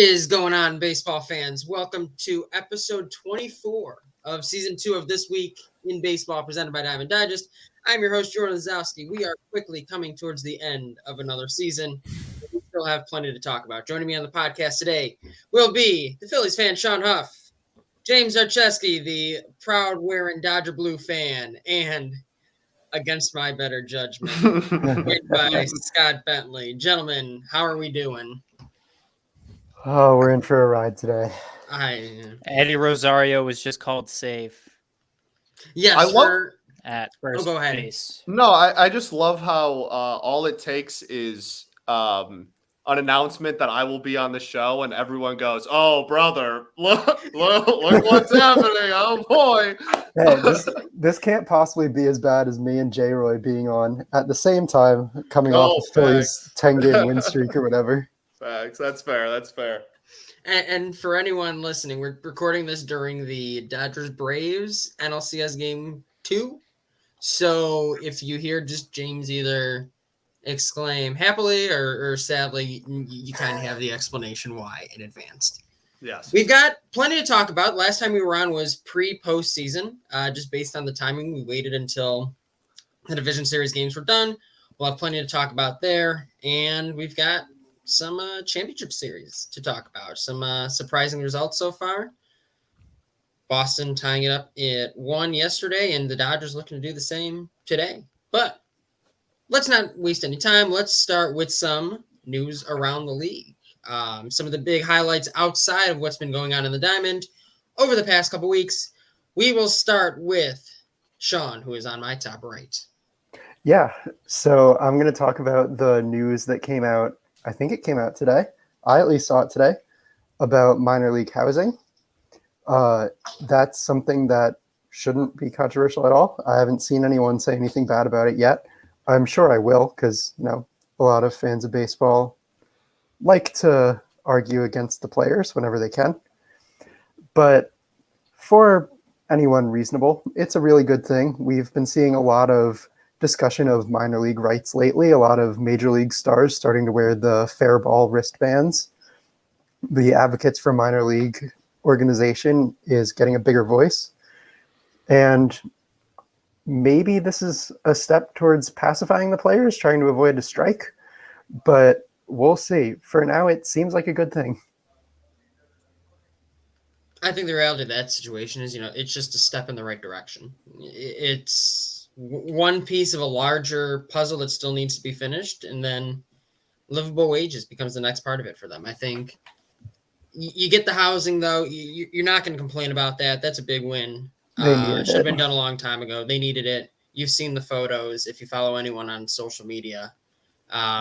is going on, baseball fans? Welcome to episode 24 of season 2 of This Week in Baseball, presented by Diamond Digest. I'm your host, Jordan Lazowski. We are quickly coming towards the end of another season. We still have plenty to talk about. Joining me on the podcast today will be the Phillies fan, Sean Huff, James Darschewski, the proud wearing Dodger Blue fan, and against my better judgment, joined by Scott Bentley. Gentlemen, how are we doing? Oh, we're in for a ride today. Eddie Rosario was just called safe. Yes, at first go ahead. base. No, I just love how all it takes is an announcement that I will be on the show, and everyone goes, "Oh, brother, look what's happening! Oh boy!" Hey, this can't possibly be as bad as me and J. Roy being on at the same time, coming off the Phillies 10-game win streak or whatever. Facts. That's fair. That's fair. And for anyone listening, we're recording this during the Dodgers-Braves NLCS Game 2. So if you hear just James either exclaim happily or sadly, you kind of have the explanation why in advance. Yes. We've got plenty to talk about. Last time we were on was pre-postseason. Just based on the timing, we waited until the Division Series games were done. We'll have plenty to talk about there. And we've got some championship series to talk about. Some surprising results so far. Boston tying it up at 1 yesterday, and the Dodgers looking to do the same today. But let's not waste any time. Let's start with some news around the league. Some of the big highlights outside of what's been going on in the Diamond over the past couple weeks. We will start with Sean, who is on my top right. Yeah, so I'm going to talk about the news that came out. I think it came out today. I at least saw it today about minor league housing. That's something that shouldn't be controversial at all. I haven't seen anyone say anything bad about it yet. I'm sure I will because, a lot of fans of baseball like to argue against the players whenever they can. But for anyone reasonable, it's a really good thing. We've been seeing a lot of discussion of minor league rights lately. A lot of major league stars starting to wear the fair ball wristbands. The advocates for minor league organization is getting a bigger voice. And maybe this is a step towards pacifying the players, trying to avoid a strike. But we'll see. For now, it seems like a good thing. I think the reality of that situation is, it's just a step in the right direction. It's one piece of a larger puzzle that still needs to be finished, and then livable wages becomes the next part of it for them. I think you get the housing, though. You're not going to complain about that. That's a big win. Should have been done a long time ago. They needed it. You've seen the photos. If you follow anyone on social media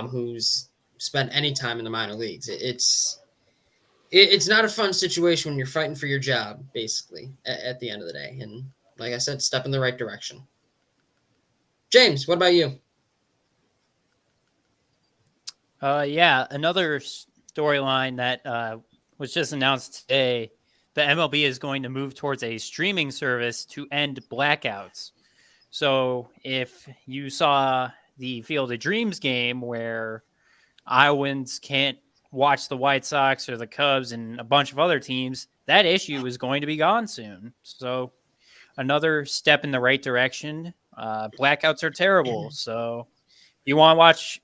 who's spent any time in the minor leagues, it's not a fun situation when you're fighting for your job, basically, at the end of the day. And like I said, step in the right direction. James, what about you? Another storyline that was just announced today. The MLB is going to move towards a streaming service to end blackouts. So if you saw the Field of Dreams game where Iowans can't watch the White Sox or the Cubs and a bunch of other teams, that issue is going to be gone soon. So another step in the right direction. Blackouts are terrible. So if you want to watch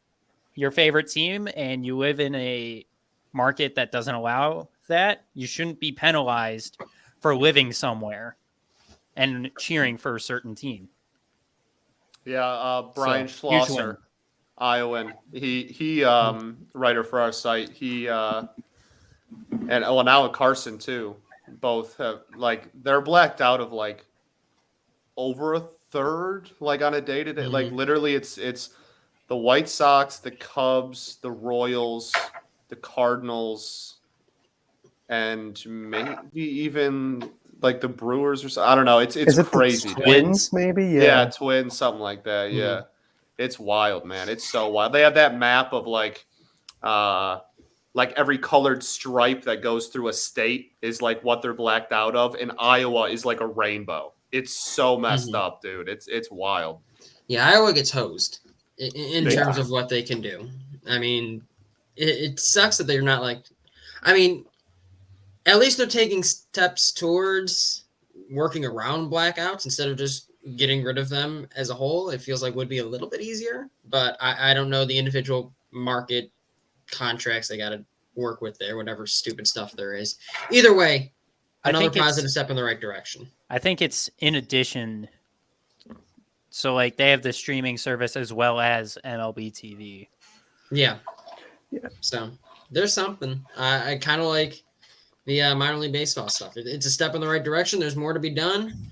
your favorite team and you live in a market that doesn't allow that, you shouldn't be penalized for living somewhere and cheering for a certain team. Yeah, Brian Schlosser, Iowan. He writer for our site. He and now Carson too. Both have they're blacked out of over a third, on a day-to-day. Mm-hmm. Literally, it's the White Sox, the Cubs, the Royals, the Cardinals, and maybe even the Brewers or something. I don't know. It's crazy. The Twins, maybe? Yeah, Twins, something like that. Mm-hmm. Yeah. It's wild, man. It's so wild. They have that map of every colored stripe that goes through a state is what they're blacked out of, and Iowa is a rainbow. It's so messed up, dude. It's wild. Yeah, Iowa gets hosed in terms of what they can do. I mean, it sucks that they're not at least they're taking steps towards working around blackouts instead of just getting rid of them as a whole. It feels like would be a little bit easier, but I don't know the individual market contracts they got to work with there, whatever stupid stuff there is. Either way, another positive step in the right direction. I think it's in addition. So like they have the streaming service as well as MLB TV. Yeah. So there's something. I kind of like the minor league baseball stuff. It's a step in the right direction. There's more to be done.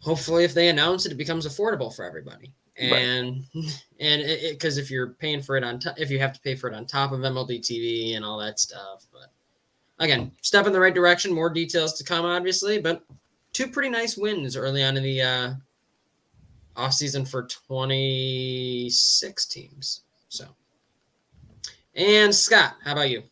Hopefully, if they announce it, it becomes affordable for everybody. And because if you're paying for it if you have to pay for it on top of MLB TV and all that stuff, but again, step in the right direction. More details to come, obviously, but 2 pretty nice wins early on in the off season for 26 teams. So, and Scott, how about you?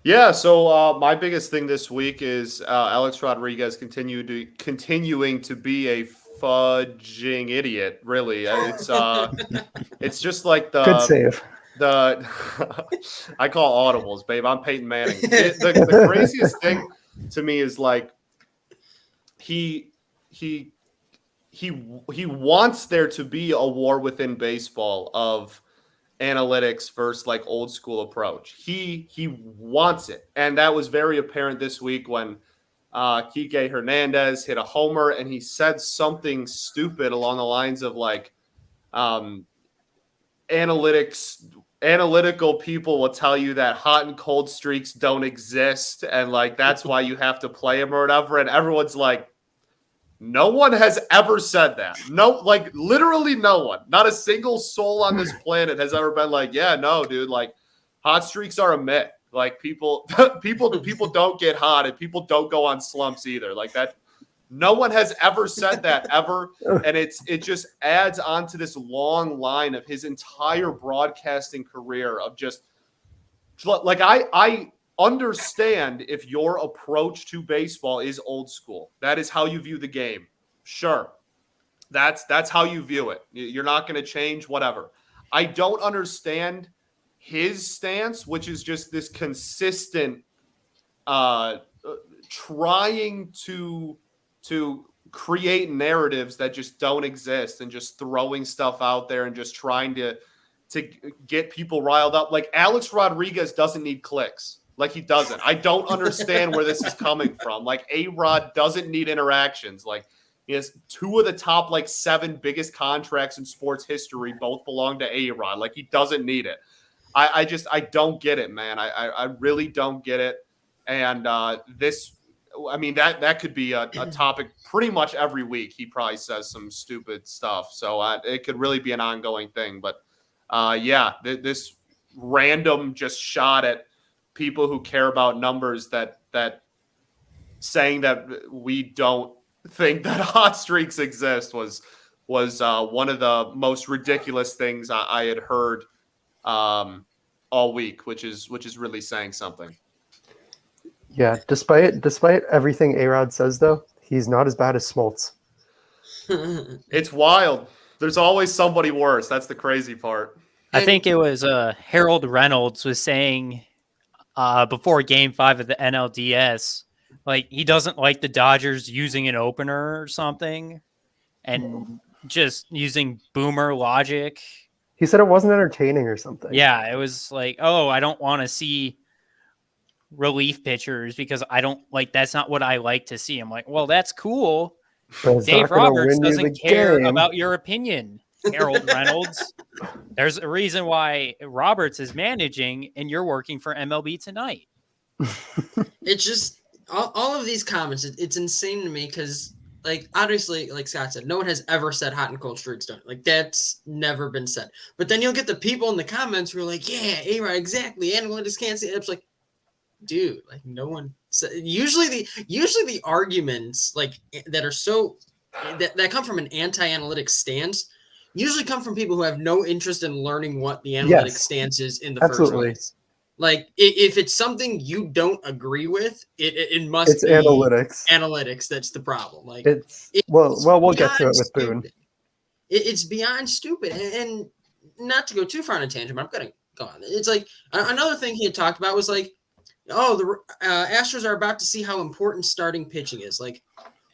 Yeah, so my biggest thing this week is Alex Rodriguez continuing to be a fudging idiot. Really, it's just like the Good save. I call audibles, babe. I'm Peyton Manning. The craziest thing to me is like he wants there to be a war within baseball of analytics versus like old school approach. He wants it, and that was very apparent this week when Kike Hernandez hit a homer, and he said something stupid along the lines of like analytical people will tell you that hot and cold streaks don't exist, and like that's why you have to play them or whatever. And everyone's like, no one has ever said that. No, like literally no one. Not a single soul on this planet has ever been like, yeah, no, dude, like hot streaks are a myth. Like people don't get hot and people don't go on slumps either. Like that. No one has ever said that ever. And it just adds on to this long line of his entire broadcasting career of just like I understand if your approach to baseball is old school. That is how you view the game. Sure. That's how you view it. You're not going to change whatever. I don't understand his stance, which is just this consistent trying to create narratives that just don't exist and just throwing stuff out there and just trying to get people riled up. Like Alex Rodriguez doesn't need clicks. Like he doesn't. I don't understand where this is coming from. Like A-Rod doesn't need interactions. Like he has 2 of the top like 7 biggest contracts in sports history. Both belong to A-Rod. Like he doesn't need it. I don't get it, man. I really don't get it. And that could be a topic pretty much every week. He probably says some stupid stuff. So it could really be an ongoing thing. But this random just shot at people who care about numbers that saying that we don't think that hot streaks exist was one of the most ridiculous things I had heard all week, which is really saying something. Yeah, despite everything A-Rod says, though, he's not as bad as Smoltz. It's wild. There's always somebody worse. That's the crazy part. I think it was Harold Reynolds was saying before Game 5 of the NLDS, like he doesn't like the Dodgers using an opener or something and just using boomer logic. He said it wasn't entertaining or something. Yeah, it was like, oh, I don't want to see relief pitchers because I don't like that's not what I like to see. I'm like, well, that's cool. Dave Roberts doesn't care about your opinion, Harold Reynolds. There's a reason why Roberts is managing and you're working for MLB Tonight. It's just all of these comments. It's insane to me because, like, obviously, like Scott said, no one has ever said hot and cold streaks don't. Like, that's never been said. But then you'll get the people in the comments who are like, yeah, A-Rod, exactly. Analytics can't see it. It's like, dude, like no one said. Usually the arguments like that are so that come from an anti-analytic stance usually come from people who have no interest in learning what the analytic stance is in the first place. Like if it's something you don't agree with, it must be analytics that's the problem. Like we'll get to it with Boone. It's beyond stupid, and not to go too far on a tangent, but I'm gonna go on. It's like another thing he had talked about was like oh, the Astros are about to see how important starting pitching is. Like,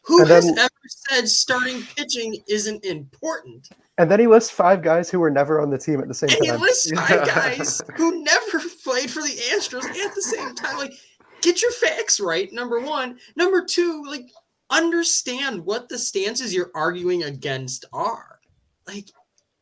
who And has then- ever said starting pitching isn't important? And then he lists 5 guys who were never on the team at the same And he time. lists 5 guys who never played for the Astros at the same time. Like, get your facts right, number one. Number two, like, understand what the stances you're arguing against are. Like,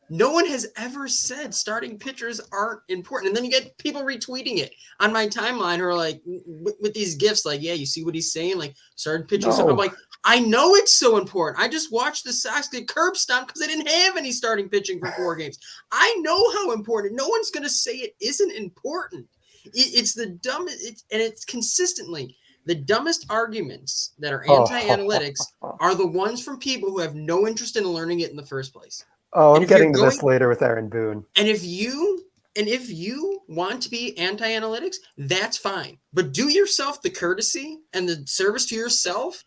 no one has ever said starting pitchers aren't important. And then you get people retweeting it on my timeline who are like, with these gifs, like, yeah, you see what he's saying? Like, starting pitchers. No. I'm like, I know it's so important. I just watched the Sox get curb stomped because they didn't have any starting pitching for 4 games. I know how important. No one's going to say it isn't important. It's the dumbest, and it's consistently the dumbest arguments that are anti-analytics are the ones from people who have no interest in learning it in the first place. Oh, I'm And if you're getting to this going- later with Aaron Boone. And if you want to be anti-analytics, that's fine. But do yourself the courtesy and the service to yourself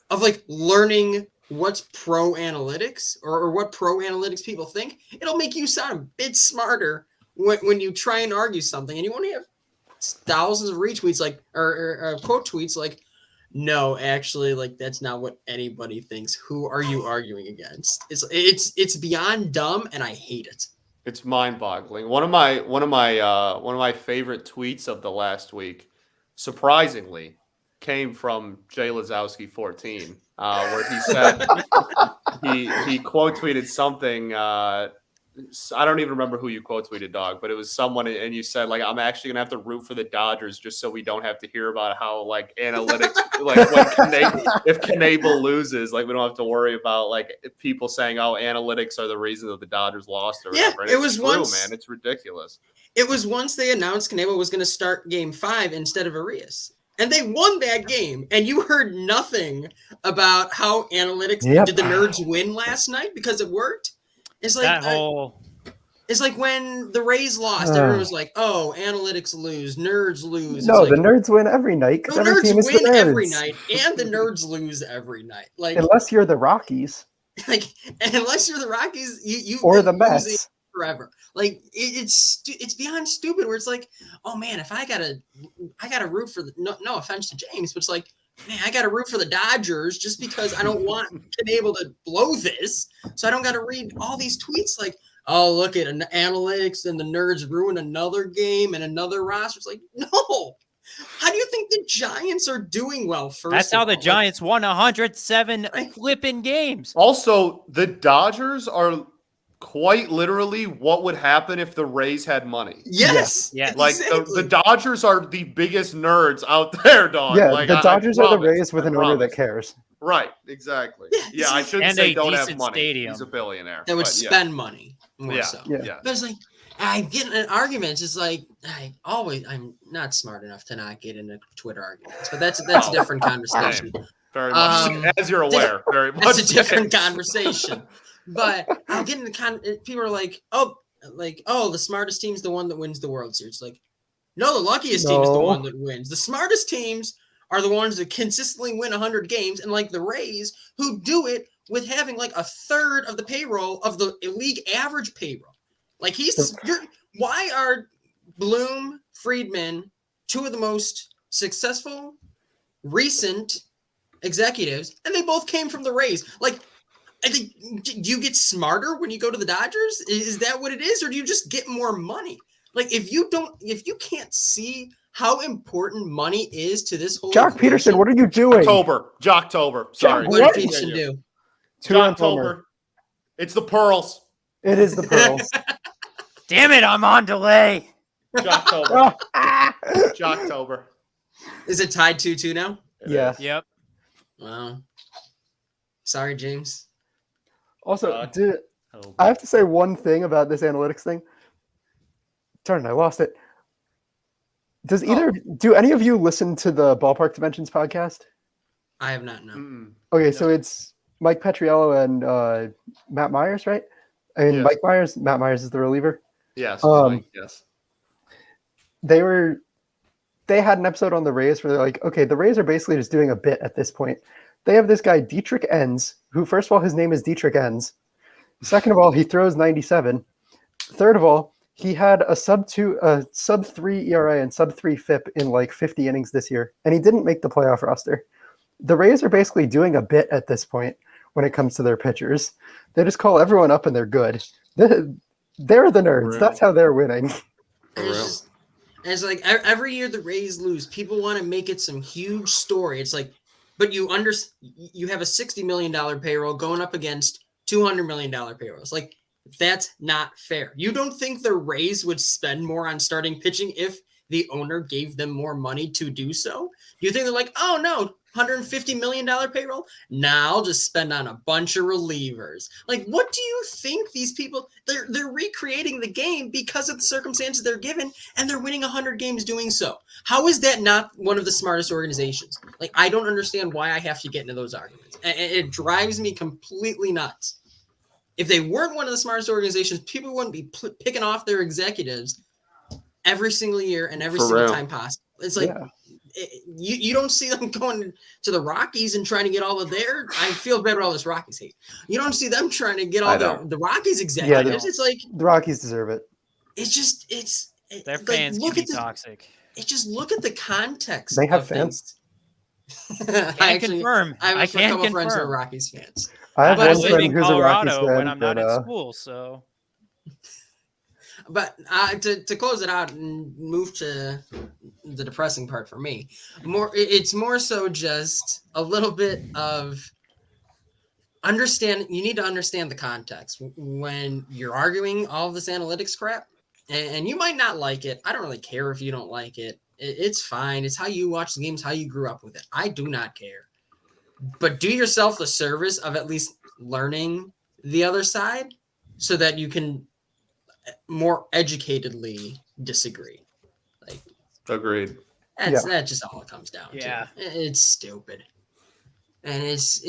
of like learning what's pro analytics or what pro analytics people think. It'll make you sound a bit smarter when you try and argue something, and you won't have thousands of retweets like or quote tweets like, no, actually, like that's not what anybody thinks. Who are you arguing against? It's beyond dumb, and I hate it. It's mind-boggling. One of my favorite tweets of the last week, surprisingly, came from Jay Lazowski 14, where he said he quote tweeted something. I don't even remember who you quote tweeted, dog, but it was someone, and you said like, I'm actually gonna have to root for the Dodgers just so we don't have to hear about how like analytics, like if Knable loses, like we don't have to worry about like people saying, oh, analytics are the reason that the Dodgers lost or whatever. And it was true, once, man. It's ridiculous. It was once they announced Knable was going to start Game 5 instead of Arias. And they won that game, and you heard nothing about how analytics did the Nerds win last night because it worked. It's like it's like when the Rays lost, everyone was like, "Oh, analytics lose, nerds lose." No, it's the like, Nerds win every night because every nerds team is the win Nerds. every night, and the nerds lose every night. Like unless you're the Rockies, like unless you're the Rockies, you or the Mets forever. Like it's beyond stupid. Where it's like, oh man, if I gotta root for the no offense to James, but it's like, man, I got to root for the Dodgers just because I don't want to be able to blow this. So I don't got to read all these tweets like, oh, look at analytics and the Nerds ruin another game and another roster. It's like, no. How do you think the Giants are doing well first? That's how the Giants won 107 flipping games. Also, the Dodgers are quite literally what would happen if the Rays had money. Yes. Yeah. Like exactly. the Dodgers are the biggest nerds out there, dog. Yeah, like, the Dodgers are the promise, Rays with an owner that cares. Right, exactly. Yeah, Yeah, I shouldn't and say a don't have decent money. stadium. He's a billionaire. That would but spend money more Yeah. so. Yeah. But it's like, I get in arguments. It's like, I'm not smart enough to not get into Twitter arguments, but that's a different conversation. Very much, as you're aware, very much. That's a different conversation. But I'll get into people are like, oh, the smartest team's the one that wins the World Series. Like, no, the luckiest team is the one that wins. The smartest teams are the ones that consistently win 100 games, and like the Rays, who do it with having like a third of the payroll of the league average payroll. Like why are Bloom, Friedman, two of the most successful recent executives, and they both came from the Rays? Like, I think, do you get smarter when you go to the Dodgers? Is that what it is, or do you just get more money? Like, if you can't see how important money is to this whole Jock Peterson, what are you doing? Jocktober. Sorry. What did Peterson do? Jocktober. It's the Pearls. It is the Pearls. Damn it, I'm on delay. Jocktober. Jocktober. Is it tied 2-2 now? Yeah. Yep. Wow. Sorry, James. Also, I have to say one thing about this analytics thing. Darn, I lost it. Do any of you listen to the Ballpark Dimensions podcast? I have not known. Okay, so it's Mike Petriello and Matt Myers, right? I mean, Yes. Matt Myers is the reliever. Yes. Yes. They had an episode on the Rays where they're like, okay, the Rays are basically just doing a bit at this point. They have this guy, Dietrich Enns, who, first of all, his name is Dietrich Enns. Second of all, he throws 97. Third of all, He had a sub 3 ERA and sub 3 FIP in like 50 innings this year, and he didn't make the playoff roster. The Rays are basically doing a bit at this point when it comes to their pitchers. They just call everyone up and they're good. They're the nerds. That's how they're winning. It's like every year the Rays lose, people want to make it some huge story. It's like, but you have a $60 million payroll going up against $200 million payrolls. Like, that's not fair. You don't think the Rays would spend more on starting pitching if the owner gave them more money to do so? Do you think they're like, oh no, $150 million payroll? Nah, I'll just spend on a bunch of relievers. Like, what do you think these people, they're recreating the game because of the circumstances they're given, and they're winning 100 games doing so. How is that not one of the smartest organizations? Like, I don't understand why I have to get into those arguments. It drives me completely nuts. If they weren't one of the smartest organizations, people wouldn't be picking off their executives every single year and every single time possible. It's like, you don't see them going to the Rockies and trying to get all of their. I feel bad about all this Rockies hate. You don't see them trying to get all the Rockies executives. It's like the Rockies deserve it. It's just their fans can be toxic. It's just look at the context. They have fans. I confirm. I have a couple friends who are Rockies fans. I have one friend in who's a Rockies fan, when I'm not at school, so. But to close it out and move to the depressing part for me, it's more so just a little bit of understand. You need to understand the context when you're arguing all of this analytics crap, and you might not like it. I don't really care if you don't like it. It's fine. It's how you watch the games, how you grew up with it. I do not care. But do yourself the service of at least learning the other side so that you can more educatedly disagree. Like, agreed. That's just all it comes down to. It's stupid. And it's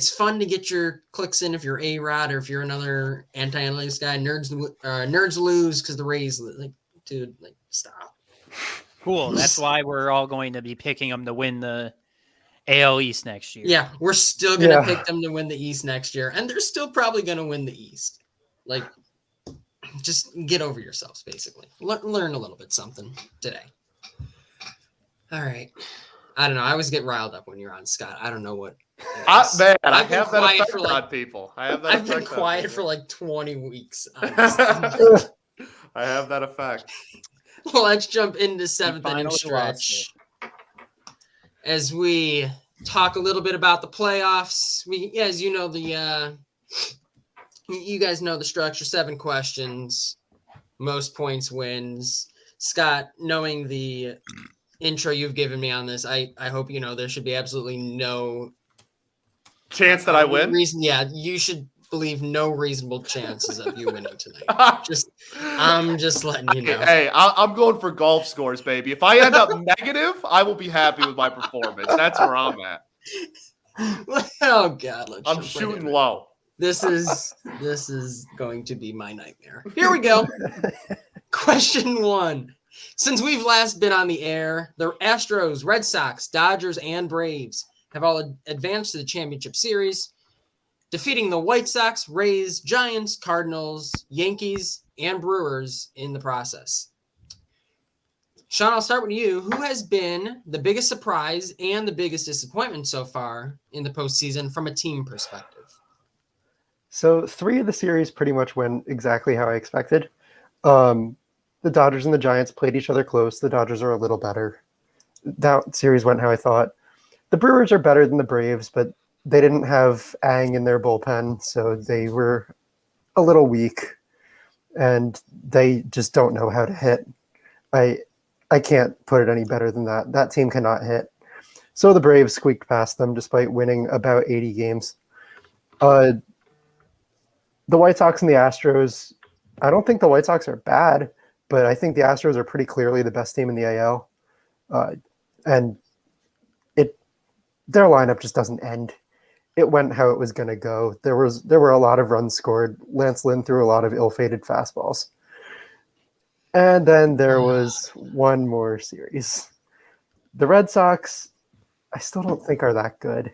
fun to get your clicks in if you're A-Rod or if you're another anti-analytics guy. Nerds lose because the Rays lose. Like, dude, like, stop. Cool. That's why we're all going to be picking them to win the AL East next year. Yeah, we're still going to pick them to win the East next year, and they're still probably going to win the East. Like, just get over yourselves, basically. Learn a little bit something today. All right. I don't know. I always get riled up when you're on, Scott. I don't know what. I have that effect on people. I've been quiet for like 20 weeks. I have that effect. Well, let's jump into seventh inning stretch as we talk a little bit about the playoffs. As you know, you guys know the structure: 7 questions, most points wins. Scott, knowing the intro you've given me on this, I hope you know there should be absolutely no chance that I win. You should believe no reasonable chances of you winning tonight. I'm just letting you know. Hey, I'm going for golf scores, baby. If I end up negative, I will be happy with my performance. That's where I'm at. Oh God, I'm shooting low. This is going to be my nightmare. Here we go. Question 1. Since we've last been on the air, the Astros, Red Sox, Dodgers, and Braves have all advanced to the championship series, defeating the White Sox, Rays, Giants, Cardinals, Yankees, and Brewers in the process. Sean, I'll start with you. Who has been the biggest surprise and the biggest disappointment so far in the postseason from a team perspective? So 3 of the series pretty much went exactly how I expected. The Dodgers and the Giants played each other close. The Dodgers are a little better. That series went how I thought. The Brewers are better than the Braves, but they didn't have Ang in their bullpen, so they were a little weak, and they just don't know how to hit. I can't put it any better than that. That team cannot hit. So the Braves squeaked past them despite winning about 80 games. The White Sox and the Astros, I don't think the White Sox are bad, but I think the Astros are pretty clearly the best team in the AL. And their lineup just doesn't end. It went how it was going to go. There were a lot of runs scored. Lance Lynn threw a lot of ill-fated fastballs. And then there was one more series. The Red Sox, I still don't think are that good.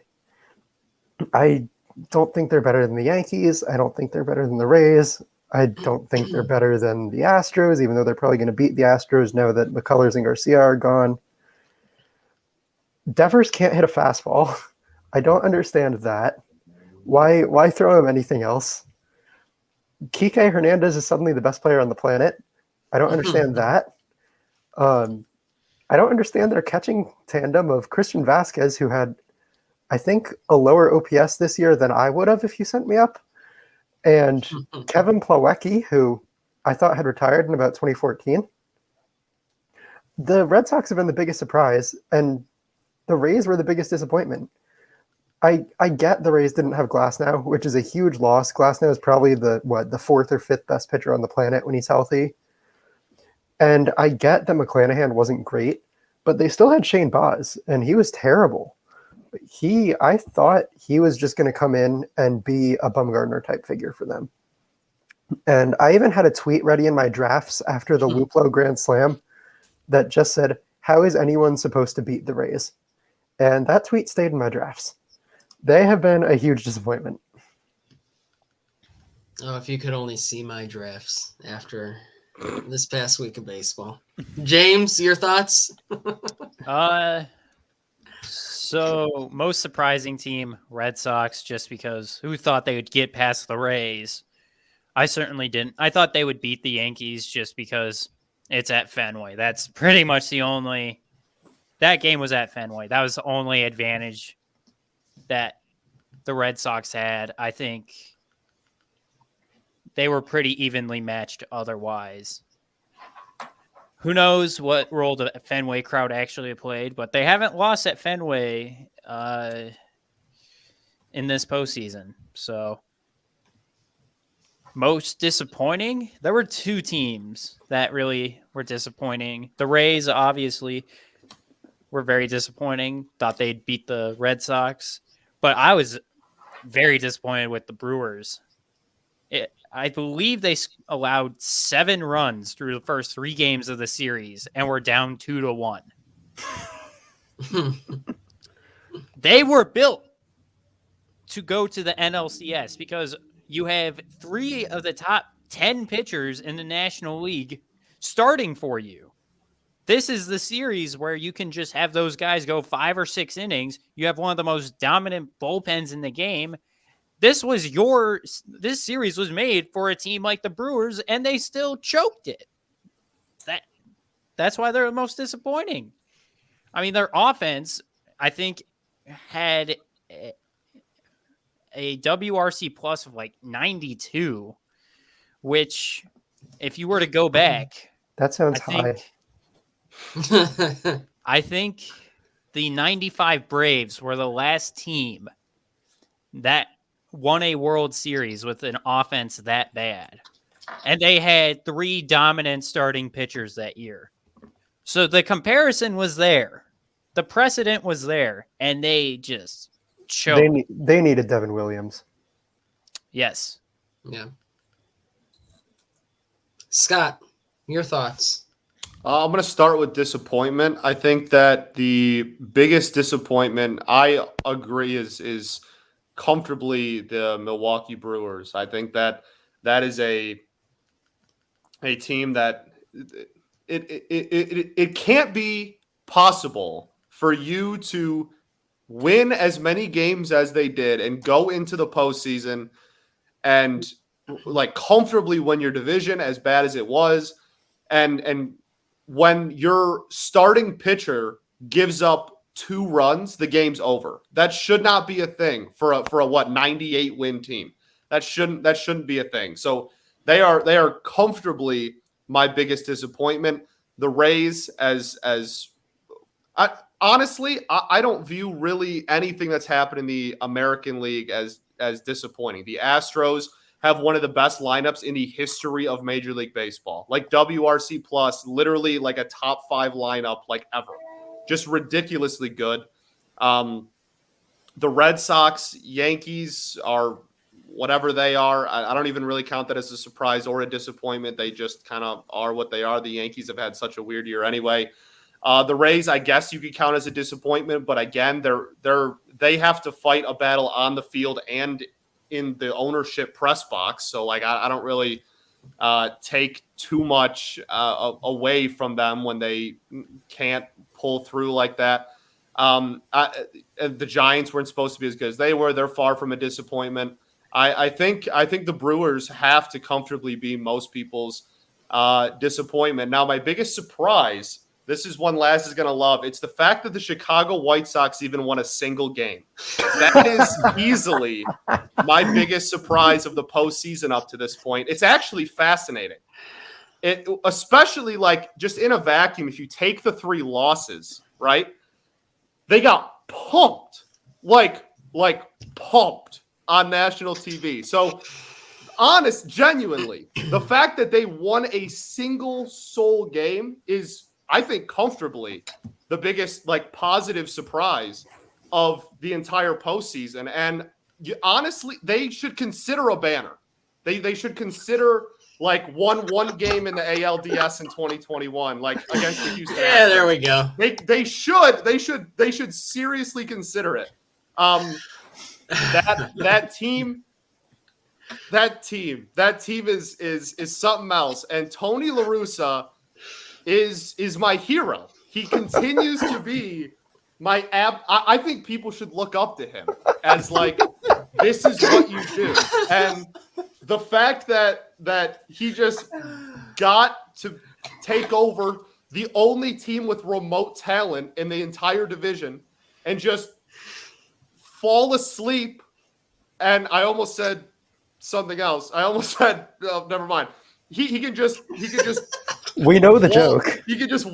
I don't think they're better than the Yankees. I don't think they're better than the Rays. I don't think they're better than the Astros, even though they're probably going to beat the Astros now that McCullers and Garcia are gone. Devers can't hit a fastball. I don't understand that. Why throw him anything else? Kike Hernandez is suddenly the best player on the planet. I don't understand that. I don't understand their catching tandem of Christian Vasquez, who had, I think, a lower OPS this year than I would have if you sent me up, and Kevin Plawecki, who I thought had retired in about 2014. The Red Sox have been the biggest surprise, and the Rays were the biggest disappointment. I get the Rays didn't have Glasnow, which is a huge loss. Glasnow is probably the fourth or fifth best pitcher on the planet when he's healthy. And I get that McClanahan wasn't great, but they still had Shane Baz, and he was terrible. I thought he was just going to come in and be a Bumgarner type figure for them. And I even had a tweet ready in my drafts after the Luplo Grand Slam that just said, "How is anyone supposed to beat the Rays?" And that tweet stayed in my drafts. They have been a huge disappointment. Oh, if you could only see my drafts after this past week of baseball. James, your thoughts? So most surprising team, Red Sox, just because who thought they would get past the Rays? I certainly didn't. I thought they would beat the Yankees just because it's at Fenway. That's pretty much that game was at Fenway. That was the only advantage that the Red Sox had. I think they were pretty evenly matched otherwise. Who knows what role the Fenway crowd actually played, but they haven't lost at Fenway in this postseason. So most disappointing, there were two teams that really were disappointing. The Rays, obviously, were very disappointing. Thought they'd beat the Red Sox. But I was very disappointed with the Brewers. I believe they allowed 7 runs through the first 3 games of the series and were down 2-1. They were built to go to the NLCS because you have 3 of the top 10 pitchers in the National League starting for you. This is the series where you can just have those guys go 5 or 6 innings. You have one of the most dominant bullpens in the game. This series was made for a team like the Brewers, and they still choked it. That's why they're the most disappointing. I mean, their offense, I think, had a WRC plus of like 92, which, if you were to go back, that sounds high. I think the 95 Braves were the last team that won a World Series with an offense that bad. And they had 3 dominant starting pitchers that year. So the comparison was there. The precedent was there. And they just choked. They needed Devin Williams. Yes. Yeah. Scott, your thoughts? I'm going to start with disappointment. I think that the biggest disappointment, I agree, is comfortably the Milwaukee Brewers. I think that is a team that it can't be possible for you to win as many games as they did and go into the postseason and like comfortably win your division as bad as it was, and when your starting pitcher gives up 2 runs, the game's over. That should not be a thing for a 98 win team. That shouldn't be a thing. So they are comfortably my biggest disappointment. The Rays, honestly, I don't view really anything that's happened in the American League as disappointing. The Astros have one of the best lineups in the history of Major League Baseball. Like WRC plus, literally like a top 5 lineup like ever. Just ridiculously good. The Red Sox, Yankees are whatever they are. I don't even really count that as a surprise or a disappointment. They just kind of are what they are. The Yankees have had such a weird year anyway. The Rays, I guess you could count as a disappointment, but again, they have to fight a battle on the field and in the ownership press box. So like I don't really take too much away from them when they can't pull through like that. The Giants weren't supposed to be as good as they were. They're far from a disappointment. I think the Brewers have to comfortably be most people's disappointment. Now, my biggest surprise, this is one Laz is going to love. It's the fact that the Chicago White Sox even won a single game. That is easily my biggest surprise of the postseason up to this point. It's actually fascinating. Especially like just in a vacuum, if you take the 3 losses, right? They got pumped, like pumped on national TV. So genuinely, the fact that they won a single sole game is, I think, comfortably the biggest like positive surprise of the entire postseason. And honestly, they should consider a banner. They should consider like one game in the ALDS in 2021, like against the Houston Astros. Yeah, there we go. They should seriously consider it. That team is something else. And Tony La Russa is my hero. He continues to be my I think people should look up to him as like, this is what you do. And the fact that he just got to take over the only team with remote talent in the entire division and just fall asleep. And I almost said something else. I almost said, oh, never mind. He can just we know the joke. He could just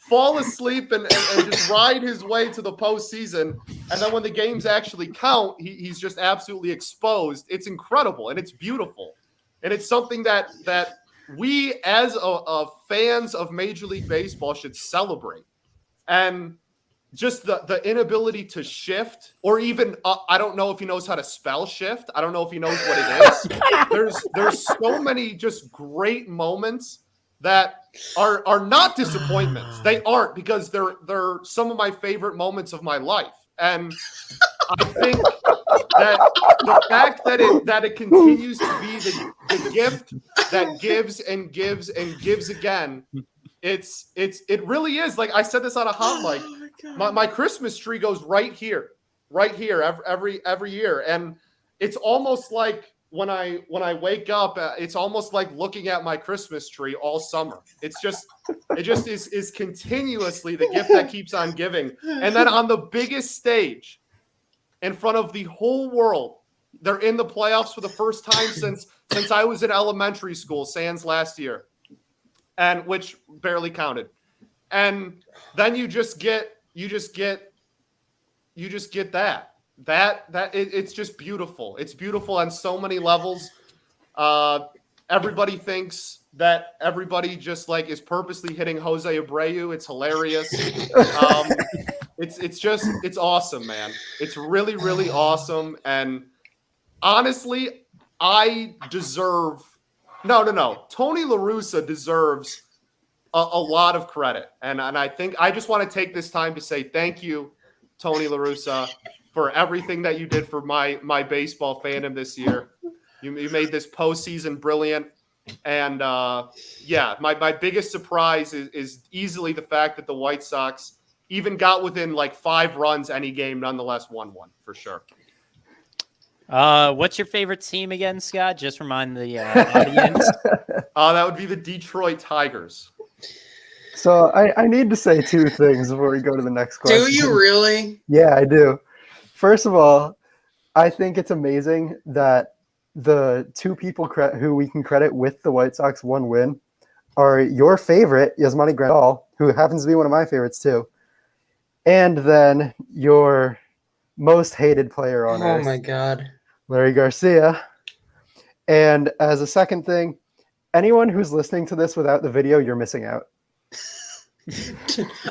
fall asleep and just ride his way to the postseason. And then when the games actually count, he's just absolutely exposed. It's incredible and it's beautiful. And it's something that we as fans of Major League Baseball should celebrate. And just the inability to shift, or even I don't know if he knows how to spell shift. I don't know if he knows what it is. There's so many just great moments that are not disappointments. They aren't, because they're some of my favorite moments of my life. And I think that the fact that it continues to be the gift that gives and gives and gives again, it really is. Like I said this on a hot mic. My Christmas tree goes right here every year, and it's almost like when I wake up, it's almost like looking at my Christmas tree all summer. It just is continuously the gift that keeps on giving. And then on the biggest stage, in front of the whole world, they're in the playoffs for the first time since I was in elementary school, sans last year, and which barely counted. And then you just get that. It's just beautiful. It's beautiful on so many levels. Everybody thinks that everybody just like is purposely hitting Jose Abreu. It's hilarious. It's awesome, man. It's really, really awesome. And honestly, I deserve Tony La Russa deserves a lot of credit. And I think I just want to take this time to say thank you, Tony La Russa, for everything that you did for my baseball fandom this year. You made this postseason brilliant. And my biggest surprise is easily the fact that the White Sox even got within like 5 runs any game, nonetheless won one for sure. What's your favorite team again, Scott? Just remind the audience. That would be the Detroit Tigers. So I need to say 2 things before we go to the next question. Do you really? Yeah, I do. First of all, I think it's amazing that the 2 people who we can credit with the White Sox 1 win are your favorite, Yasmani Grandal, who happens to be one of my favorites too, and then your most hated player on earth. Oh my God. Larry Garcia. And as a second thing, anyone who's listening to this without the video, you're missing out.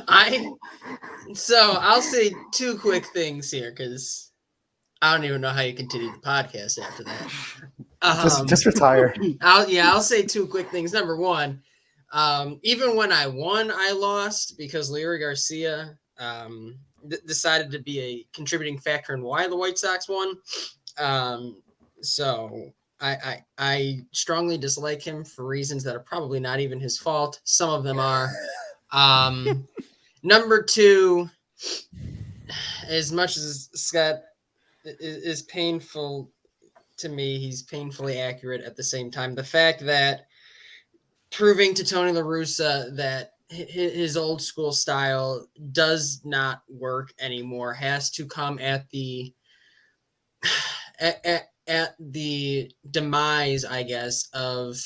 I'll say 2 quick things here, because I don't even know how you continue the podcast after that. Just retire. I'll say 2 quick things. Number 1, even when I won, I lost because Larry Garcia decided to be a contributing factor in why the White Sox won. So I strongly dislike him for reasons that are probably not even his fault. Some of them are. Number two, as much as Scott is painful to me, he's painfully accurate at the same time. The fact that proving to Tony La Russa that his old school style does not work anymore has to come at the at the demise, I guess, of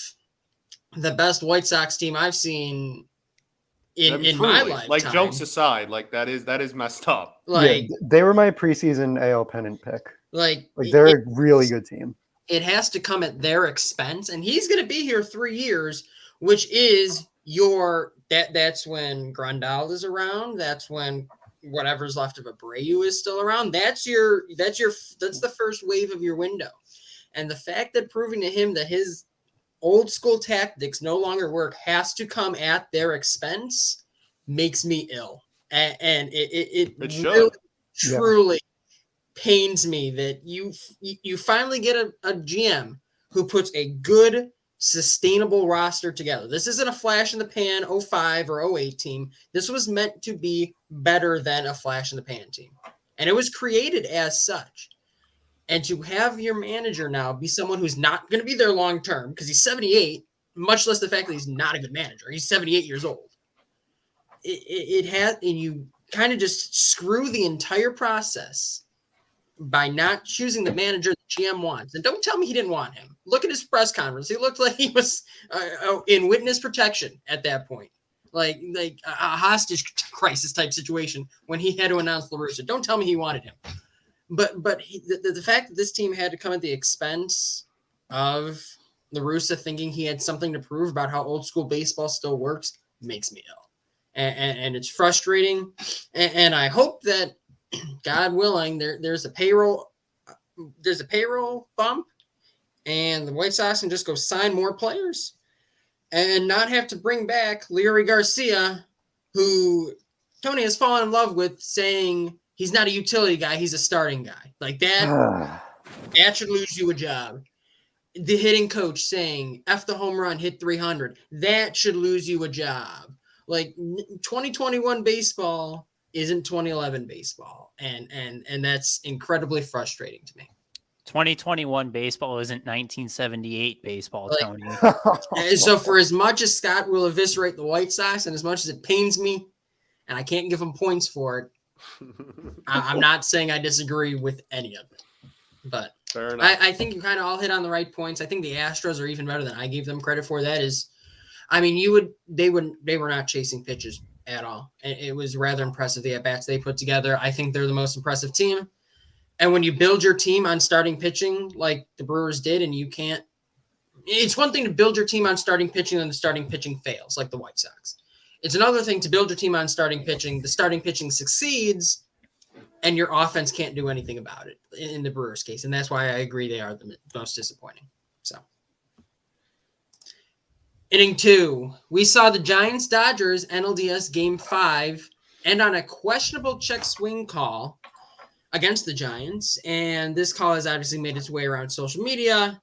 the best White Sox team I've seen in my lifetime. Like, jokes aside, like that is messed up. Like, they were my preseason AL pennant pick. Like they're a really good team. It has to come at their expense, and he's going to be here 3 years, which is that's when Grandal is around. That's when whatever's left of Abreu is still around. That's the first wave of your window. And the fact that proving to him that his old school tactics no longer work has to come at their expense makes me ill. And it really, truly pains me that you finally get a GM who puts a good, sustainable roster together. This isn't a flash in the pan 05 or 08 team. This was meant to be better than a flash in the pan team. And it was created as such. And to have your manager now be someone who's not going to be there long term because he's 78, much less the fact that he's not a good manager. He's 78 years old. It has, and you kind of just screw the entire process by not choosing the manager the GM wants. And don't tell me he didn't want him. Look at his press conference. He looked like he was in witness protection at that point. Like a hostage crisis type situation when he had to announce La Russa. Don't tell me he wanted him. But the fact that this team had to come at the expense of La Russa thinking he had something to prove about how old school baseball still works makes me ill. And it's frustrating. And I hope that, God willing, there's a payroll bump, and the White Sox can just go sign more players and not have to bring back Leary Garcia, who Tony has fallen in love with, saying he's not a utility guy, he's a starting guy. Like that, that should lose you a job. The hitting coach saying F the home run, hit 300, that should lose you a job. Like 2021 baseball isn't 2011 baseball, and that's incredibly frustrating to me. 2021 baseball isn't 1978 baseball, Tony. And so for as much as Scott will eviscerate the White Sox, and as much as it pains me, and I can't give him points for it, I'm not saying I disagree with any of it. But I think you kind of all hit on the right points. I think the Astros are even better than I gave them credit for. That is, I mean, they were not chasing pitches at all. And it was rather impressive, the at-bats they put together. I think they're the most impressive team. And when you build your team on starting pitching like the Brewers did, and you can't, it's one thing to build your team on starting pitching and the starting pitching fails like the White Sox. It's another thing to build your team on starting pitching. The starting pitching succeeds and your offense can't do anything about it in the Brewers case. And that's why I agree they are the most disappointing. So inning 2, we saw the Giants-Dodgers NLDS Game 5 end on a questionable check swing call against the Giants. And this call has obviously made its way around social media.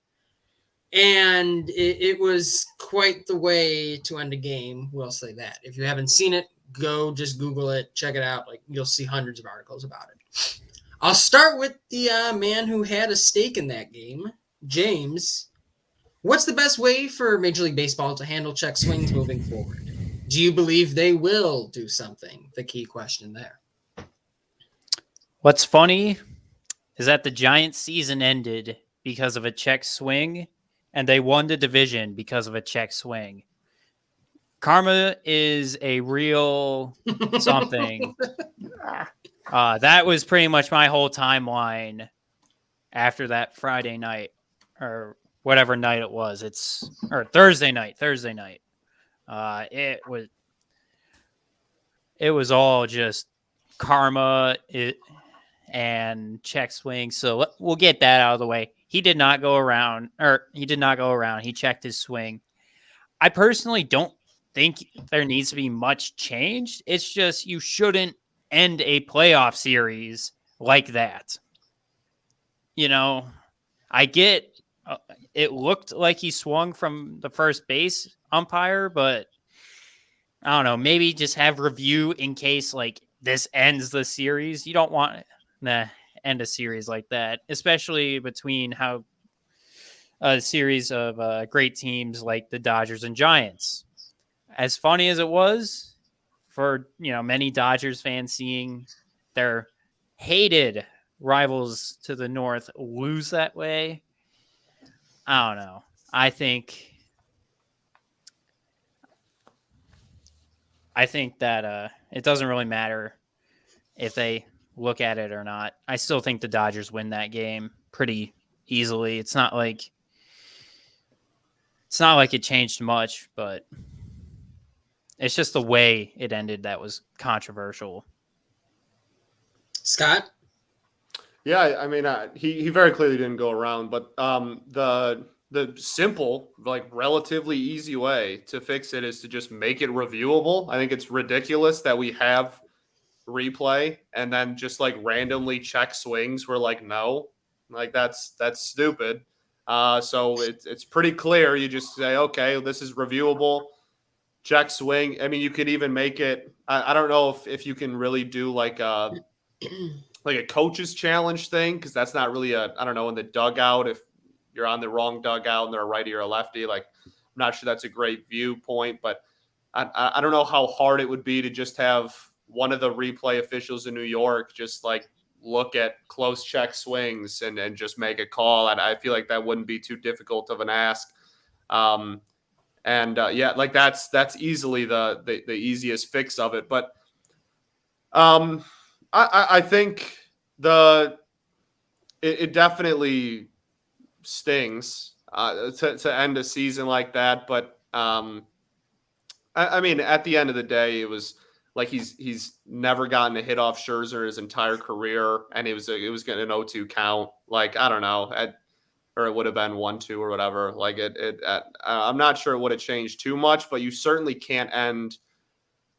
And it was quite the way to end a game. We'll say that. If you haven't seen it, go just Google it, check it out. Like, you'll see hundreds of articles about it. I'll start with the man who had a stake in that game, James. What's the best way for Major League Baseball to handle check swings moving forward? Do you believe they will do something? The key question there. What's funny is that the Giants season ended because of a check swing, and they won the division because of a check swing. Karma is a real something. That was pretty much my whole timeline after that Friday night or whatever night it was. Or Thursday night. It was all just karma and check swing. So we'll get that out of the way. He did not go around. He checked his swing. I personally don't think there needs to be much changed. It's just you shouldn't end a playoff series like that. You know, I get it looked like he swung from the first base umpire, but I don't know, maybe just have review in case like this ends the series. You don't want to end a series like that, especially between how a series of great teams like the Dodgers and Giants. As funny as it was for, many Dodgers fans seeing their hated rivals to the north lose that way, I don't know. I think that it doesn't really matter if they look at it or not. I still think the Dodgers win that game pretty easily. It's not like it changed much, but it's just the way it ended that was controversial. Scott? Yeah, I mean, he very clearly didn't go around, but the simple, like relatively easy way to fix it is to just make it reviewable. I think it's ridiculous that we have replay and then just like randomly check swings. We're like, no, like that's stupid. So it's pretty clear. You just say, okay, this is reviewable. Check swing. I mean, you could even make it. I don't know if you can really do like a coach's challenge thing, because that's not really I don't know, in the dugout, if you're on the wrong dugout and they're a righty or a lefty. Like, I'm not sure that's a great viewpoint, but I don't know how hard it would be to just have one of the replay officials in New York just like look at close check swings and just make a call. And I feel like that wouldn't be too difficult of an ask. Yeah, like that's easily the easiest fix of it. But I think it definitely stings to end a season like that. But I mean, at the end of the day, it was like he's never gotten a hit off Scherzer his entire career, and it was getting an 0-2 count. Like, I don't know, or it would have been 1-2 or whatever. Like I'm not sure it would have changed too much, but you certainly can't end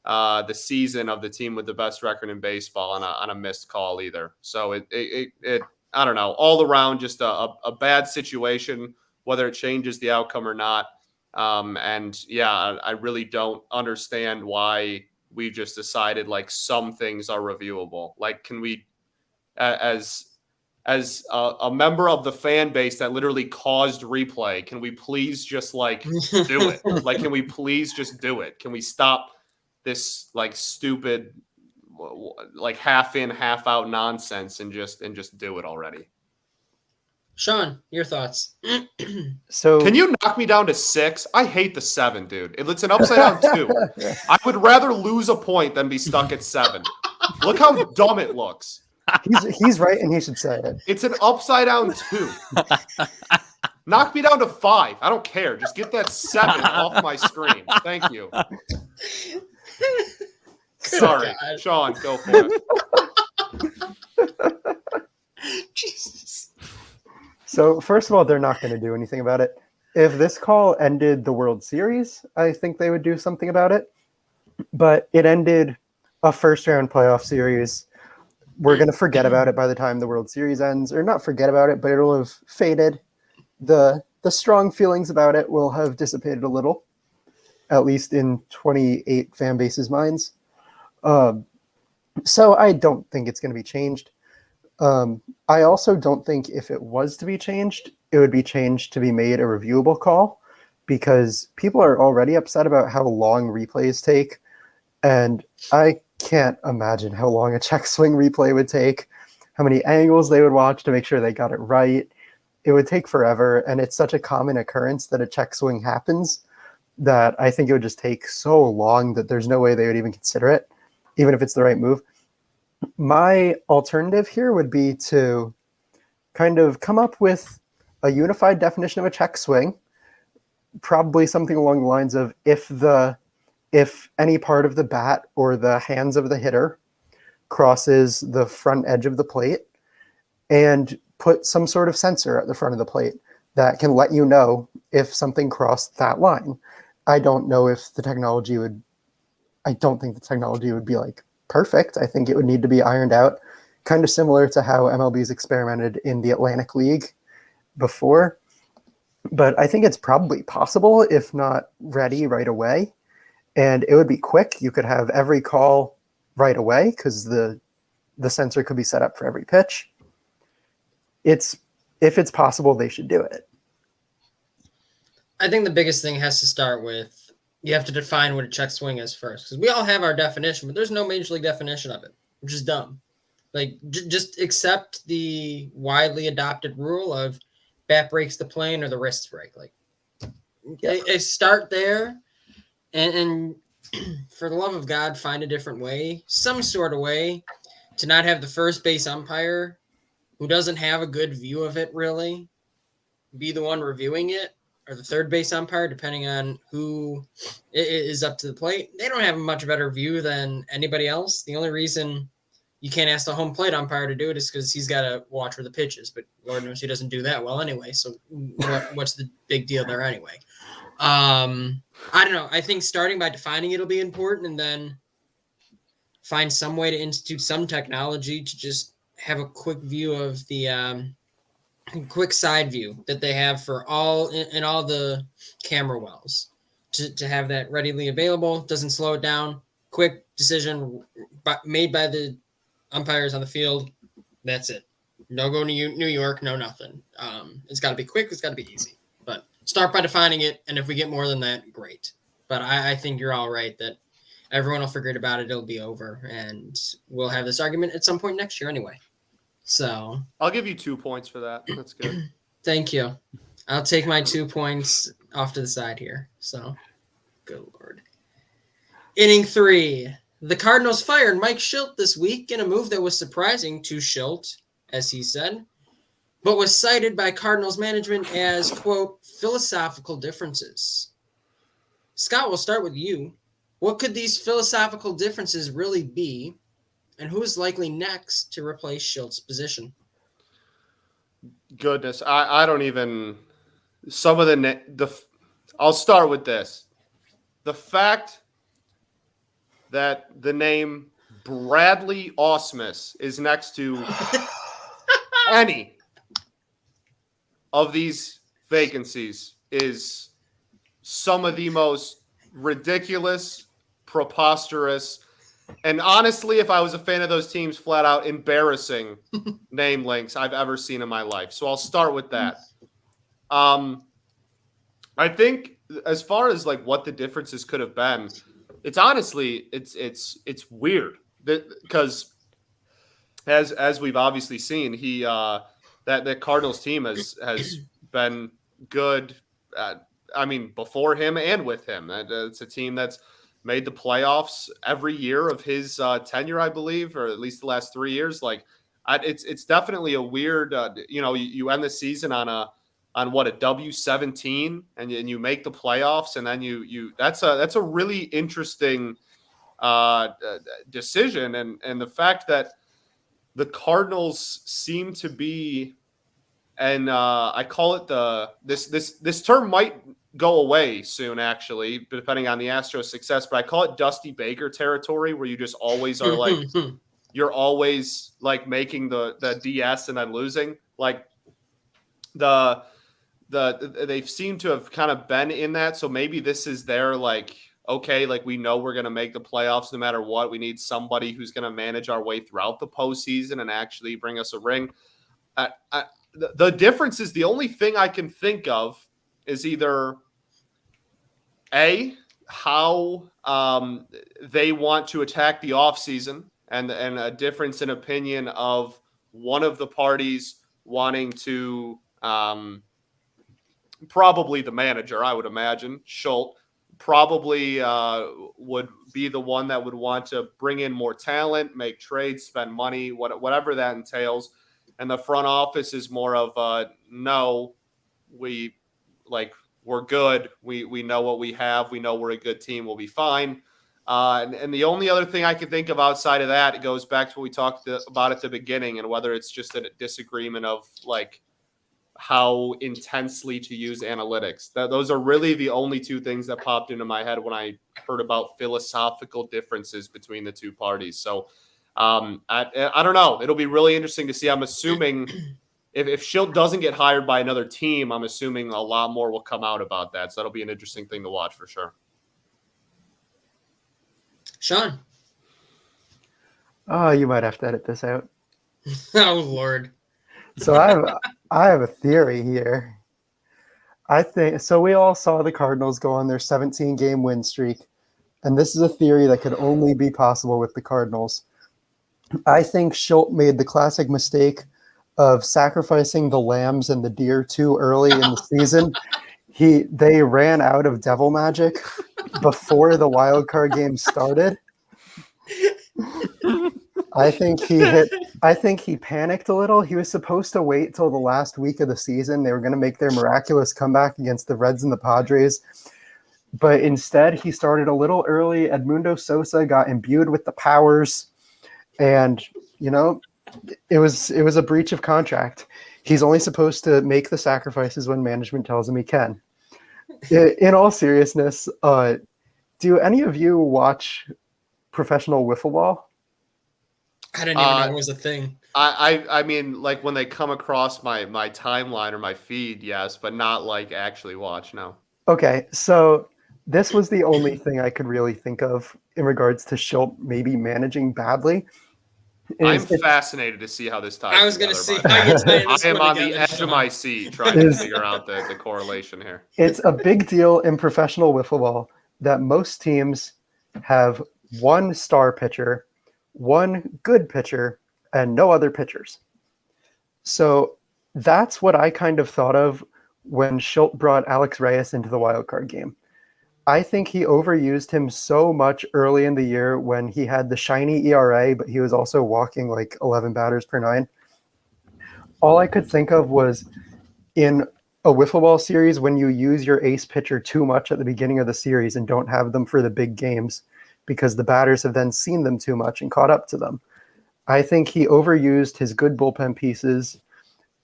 the season of the team with the best record in baseball on a missed call either. So it I don't know, all around just a bad situation, whether it changes the outcome or not. And yeah, I really don't understand why we just decided like some things are reviewable. Like, can we, as a member of the fan base that literally caused replay, can we please just like do it? Like, can we please just do it? Can we stop this like stupid, like half in, half out nonsense and just do it already? Sean, your thoughts? So can you knock me down to 6? I hate the 7, dude. It's an upside down 2. I would rather lose a point than be stuck at 7. Look how dumb it looks. he's right, and he should say it. It's an upside down 2. Knock me down to 5. I don't care. Just get that 7 off my screen. Thank you. Sorry. God. Sean, go for it. Jesus. So first of all, they're not going to do anything about it. If this call ended the World Series, I think they would do something about it. But it ended a first-round playoff series. We're going to forget about it by the time the World Series ends. Or not forget about it, but it'll have faded. The strong feelings about it will have dissipated a little, at least in 28 fan bases' minds. So I don't think it's going to be changed. I also don't think if it was to be changed, it would be changed to be made a reviewable call, because people are already upset about how long replays take. And I can't imagine how long a check swing replay would take, how many angles they would watch to make sure they got it right. It would take forever. And it's such a common occurrence that a check swing happens that I think it would just take so long that there's no way they would even consider it, even if it's the right move. My alternative here would be to kind of come up with a unified definition of a check swing, probably something along the lines of if any part of the bat or the hands of the hitter crosses the front edge of the plate, and put some sort of sensor at the front of the plate that can let you know if something crossed that line. I don't think the technology would be like perfect. I think it would need to be ironed out, kind of similar to how MLB's experimented in the Atlantic League before. but I think it's probably possible, if not ready right away. And it would be quick. You could have every call right away because the sensor could be set up for every pitch. If it's possible, they should do it. I think the biggest thing has to start with, you have to define what a check swing is first, because we all have our definition, but there's no major league definition of it, which is dumb. Like, just accept the widely adopted rule of bat breaks the plane or the wrists break. Like, start there, and for the love of God, find a different way, some sort of way, to not have the first base umpire, who doesn't have a good view of it really, be the one reviewing it, or the third base umpire, depending on who is up to the plate. They don't have a much better view than anybody else. The only reason you can't ask the home plate umpire to do it is because he's got to watch where the pitch is, but Lord knows he doesn't do that well anyway. So what's the big deal there anyway? I don't know. I think starting by defining it will be important, and then find some way to institute some technology to just have a quick view of the quick side view that they have for all in all the camera wells, to have that readily available. Doesn't slow it down. Quick decision made by the umpires on the field. That's it. No go to New York. No nothing. It's got to be quick. It's got to be easy. But start by defining it, and if we get more than that, great. But I think you're all right that everyone will forget about it. It'll be over, and we'll have this argument at some point next year anyway. So I'll give you 2 points for that. That's good. Thank you. I'll take my 2 points off to the side here. So, good Lord. Inning 3. The Cardinals fired Mike Shildt this week in a move that was surprising to Shildt, as he said, but was cited by Cardinals management as, quote, philosophical differences. Scott, we'll start with you. What could these philosophical differences really be, and who is likely next to replace Shilt's position? Goodness, I don't even. Some of the. I'll start with this. The fact that the name Bradley Ausmus is next to any of these vacancies is some of the most ridiculous, preposterous, and honestly, if I was a fan of those teams, flat out embarrassing name links I've ever seen in my life. So I'll start with that. I think as far as like what the differences could have been, it's honestly it's weird because as we've obviously seen, that the Cardinals team has been good. I mean, before him and with him, it's a team that's made the playoffs every year of his tenure, I believe, or at least the last 3 years. Like, it's definitely a weird. You end the season on what, a W-17, and you make the playoffs, and then you that's a really interesting decision, and the fact that the Cardinals seem to be, and I call it this term might go away soon, actually, depending on the Astros' success, but I call it Dusty Baker territory, where you just always are like, you're always like making the DS and then losing. Like they seem to have kind of been in that. So maybe this is their like, okay, like we know we're going to make the playoffs no matter what. We need somebody who's going to manage our way throughout the postseason and actually bring us a ring. The difference is, the only thing I can think of is either how they want to attack the offseason, and a difference in opinion of one of the parties wanting to probably the manager, I would imagine, Shildt, probably would be the one that would want to bring in more talent, make trades, spend money, whatever that entails. And the front office is more of no, we're good. We know what we have. We know we're a good team. We'll be fine. And the only other thing I can think of outside of that, it goes back to what we talked about at the beginning, and whether it's just a disagreement of like how intensely to use analytics. Those are really the only two things that popped into my head when I heard about philosophical differences between the two parties. So I don't know. It'll be really interesting to see. I'm assuming if Shildt doesn't get hired by another team, I'm assuming a lot more will come out about that. So that'll be an interesting thing to watch for sure. Sean. Oh, you might have to edit this out. Oh Lord. So I have a theory here. I think so. We all saw the Cardinals go on their 17-game win streak, and this is a theory that could only be possible with the Cardinals. I think Shildt made the classic mistake of sacrificing the lambs and the deer too early in the season. They ran out of Devil Magic before the wild card game started. I think he panicked a little. He was supposed to wait till the last week of the season. They were going to make their miraculous comeback against the Reds and the Padres. But instead, he started a little early. Edmundo Sosa got imbued with the powers. And, it was a breach of contract. He's only supposed to make the sacrifices when management tells him he can. In all seriousness, do any of you watch professional wiffle ball? I didn't even know it was a thing. I mean, like when they come across my timeline or my feed, yes, but not like actually watch. No. Okay, so this was the only thing I could really think of in regards to Shildt maybe managing badly. I'm fascinated to see how this ties. I was going to see together, how you tie this I am one on the together, edge Sean. of my seat trying to figure out the correlation here. It's a big deal in professional wiffle ball that most teams have one star pitcher, one good pitcher, and no other pitchers. So that's what I kind of thought of when Shildt brought Alex Reyes into the wild card game. I think he overused him so much early in the year when he had the shiny ERA, but he was also walking like 11 batters per nine. All I could think of was in a wiffle ball series when you use your ace pitcher too much at the beginning of the series and don't have them for the big games because the batters have then seen them too much and caught up to them. I think he overused his good bullpen pieces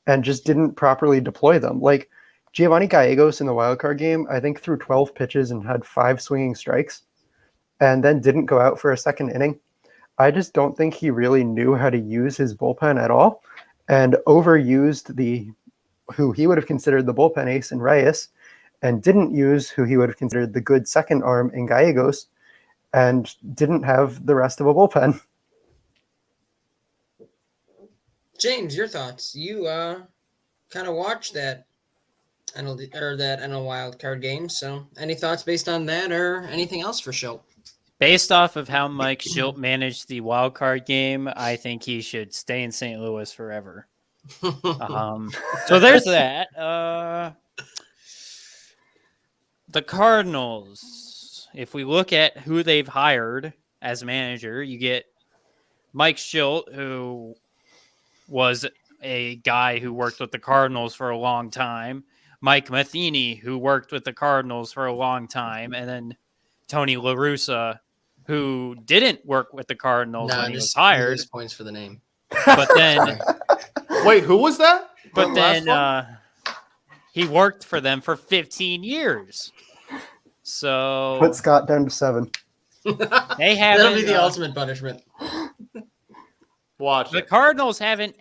and just didn't properly deploy them. Like Giovanni Gallegos in the wildcard game, I think threw 12 pitches and had 5 swinging strikes and then didn't go out for a second inning. I just don't think he really knew how to use his bullpen at all and overused who he would have considered the bullpen ace in Reyes and didn't use who he would have considered the good second arm in Gallegos and didn't have the rest of a bullpen. James, your thoughts? You kind of watched that NL wild card game. So, any thoughts based on that, or anything else for Shildt? Based off of how Mike Shildt managed the wild card game, I think he should stay in St. Louis forever. So there's that. The Cardinals. If we look at who they've hired as manager, you get Mike Shildt, who was a guy who worked with the Cardinals for a long time. Mike Matheny, who worked with the Cardinals for a long time. And then Tony La Russa, who didn't work with the Cardinals when he was hired. Points for the name. But then... Wait, who was that? But then he worked for them for 15 years. So... Put Scott down to 7. They haven't... That'll be the ultimate punishment. The Cardinals haven't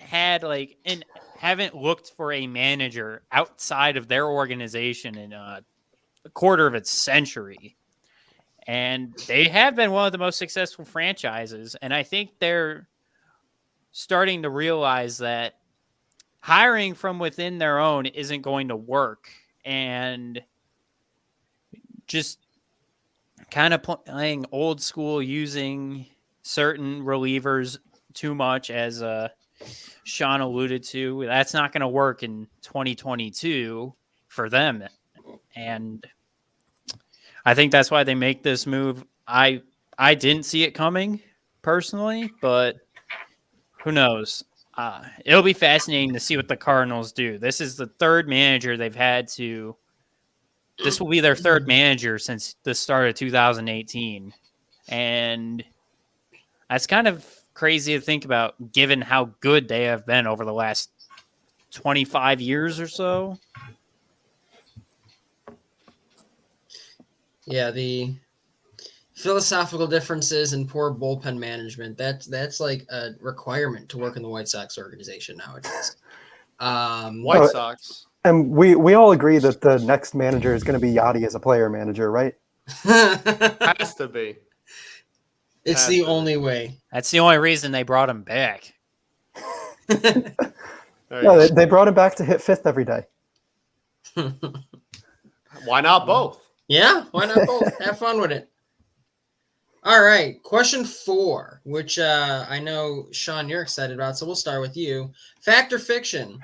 haven't looked for a manager outside of their organization in a quarter of its century. And they have been one of the most successful franchises. And I think they're starting to realize that hiring from within their own isn't going to work. And just kind of playing old school, using certain relievers too much, as Sean alluded to, that's not going to work in 2022 for them. And I think that's why they make this move. I didn't see it coming personally, but who knows? It'll be fascinating to see what the Cardinals do. This is the third manager they've had to. This will be their third manager since the start of 2018. And that's kind of crazy to think about, given how good they have been over the last 25 years or so. Yeah, the philosophical differences and poor bullpen management, that's like a requirement to work in the White Sox organization nowadays. White Sox. And we all agree that the next manager is going to be Yachty as a player manager, right? Has to be. It's Has the to be. only way. That's the only reason they brought him back. There you No, go. they brought him back to hit fifth every day. Why not both? Yeah, why not both? Have fun with it. All right, question 4, which I know, Sean, you're excited about, so we'll start with you. Fact or fiction?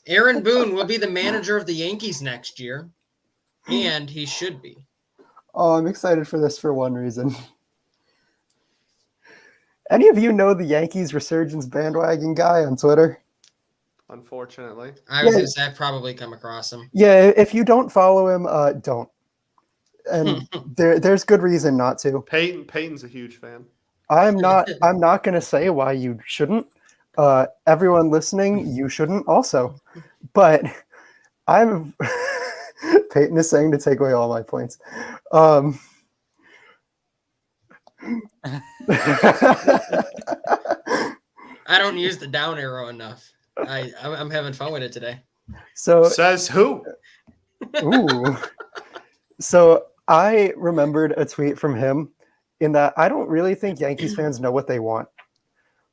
Aaron Boone will be the manager of the Yankees next year, and he should be. Oh, I'm excited for this for one reason. Any of you know the Yankees resurgence bandwagon guy on Twitter? Unfortunately. I was Yeah. going to say I've probably come across him. Yeah, if you don't follow him, don't. And there's good reason not to. Peyton's a huge fan. I'm not going to say why you shouldn't. Everyone listening, you shouldn't also. But I'm Peyton is saying to take away all my points. I don't use the down arrow enough. I'm having fun with it today. So Says who? ooh. So I remembered a tweet from him in that I don't really think Yankees fans know what they want.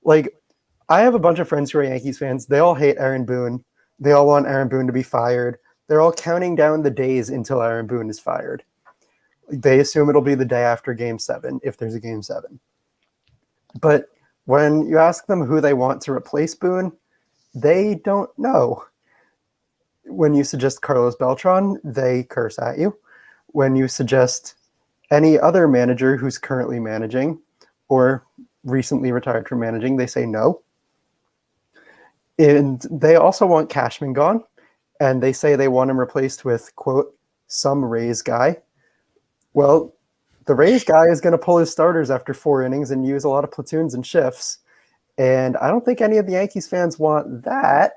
Like, I have a bunch of friends who are Yankees fans. They all hate Aaron Boone. They all want Aaron Boone to be fired. They're all counting down the days until Aaron Boone is fired. They assume it'll be the day after Game 7, if there's a Game 7. But when you ask them who they want to replace Boone, they don't know. When you suggest Carlos Beltran, they curse at you. When you suggest any other manager who's currently managing or recently retired from managing, they say no. And they also want Cashman gone, and they say they want him replaced with, quote, some Rays guy. Well, the Rays guy is going to pull his starters after 4 innings and use a lot of platoons and shifts, and I don't think any of the Yankees fans want that.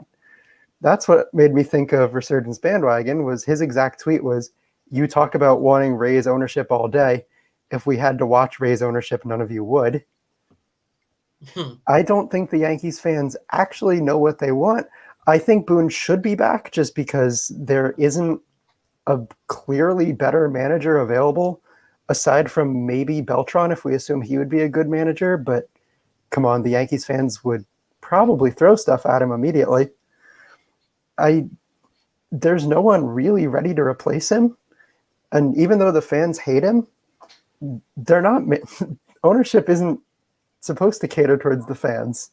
That's what made me think of Resurgence Bandwagon. Was his exact tweet was, you talk about wanting Rays ownership all day. If we had to watch Rays ownership, none of you would. I don't think the Yankees fans actually know what they want. I think Boone should be back just because there isn't a clearly better manager available aside from maybe Beltran, if we assume he would be a good manager. But come on, the Yankees fans would probably throw stuff at him immediately. There's no one really ready to replace him. And even though the fans hate him, they're not ownership isn't supposed to cater towards the fans.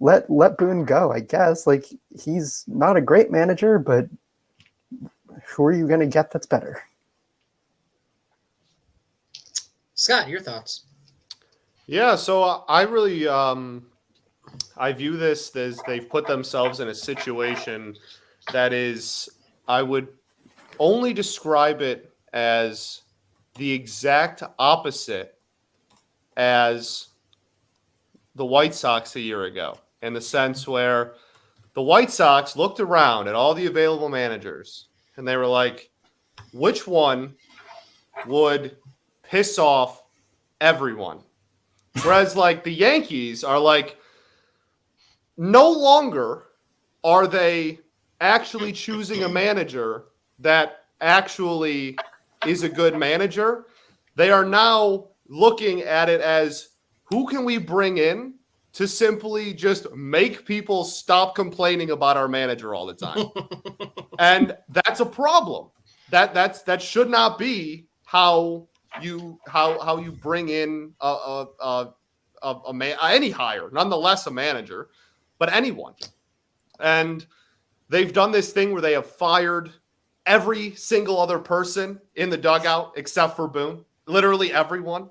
Let Boone go, I guess. Like, he's not a great manager, but who are you going to get that's better? Scott, your thoughts? Yeah, so I really I view this as they've put themselves in a situation that is, I would only describe it as the exact opposite as the White Sox a year ago, in the sense where the White Sox looked around at all the available managers and they were like, which one would piss off everyone? Whereas like the Yankees are like, no longer are they actually choosing a manager that actually is a good manager. They are now looking at it as, who can we bring in to simply just make people stop complaining about our manager all the time? And that's a problem. That should not be how you bring in a man, any hire, nonetheless a manager, but anyone. And they've done this thing where they have fired every single other person in the dugout except for Boone. Literally everyone.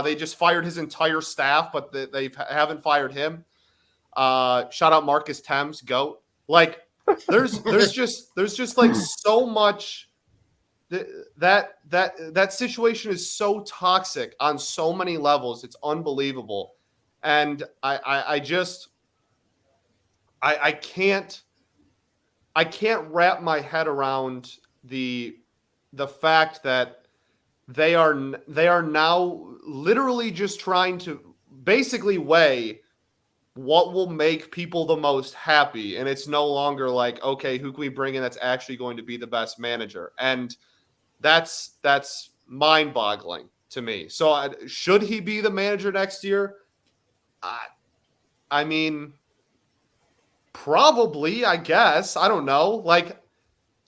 They just fired his entire staff, but they haven't fired him. Shout out Marcus Thames, GOAT. Like, there's just like so much that situation is so toxic on so many levels. It's unbelievable. And I can't wrap my head around the fact that they are now literally just trying to basically weigh what will make people the most happy. And it's no longer like, okay, who can we bring in that's actually going to be the best manager? And that's mind-boggling to me. So should he be the manager next year? I mean, probably, I guess. I don't know. Like,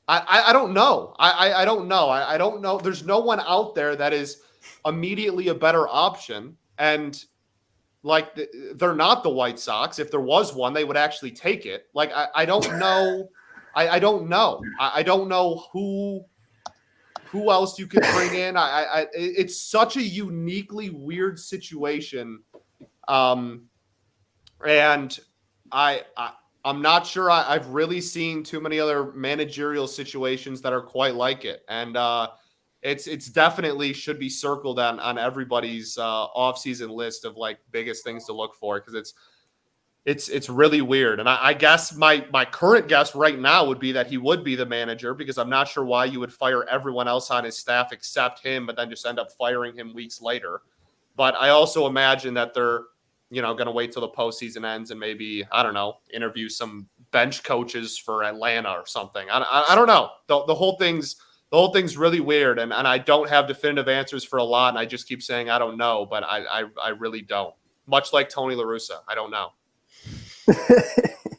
I don't know. I don't know. I don't know. There's no one out there that is immediately a better option. And like, they're not the White Sox. If there was one, they would actually take it. Like, I don't know. I don't know. I don't know who else you could bring in. It's such a uniquely weird situation. And I'm not sure I've really seen too many other managerial situations that are quite like it. And it's definitely should be circled on everybody's offseason list of like biggest things to look for, because it's really weird. And I guess my current guess right now would be that he would be the manager, because I'm not sure why you would fire everyone else on his staff except him, but then just end up firing him weeks later. But I also imagine that they're, going to wait till the postseason ends and maybe, I don't know, interview some bench coaches for Atlanta or something. I don't know. The whole thing's really weird, and I don't have definitive answers for a lot, and I just keep saying I don't know, but I really don't. Much like Tony La Russa, I don't know.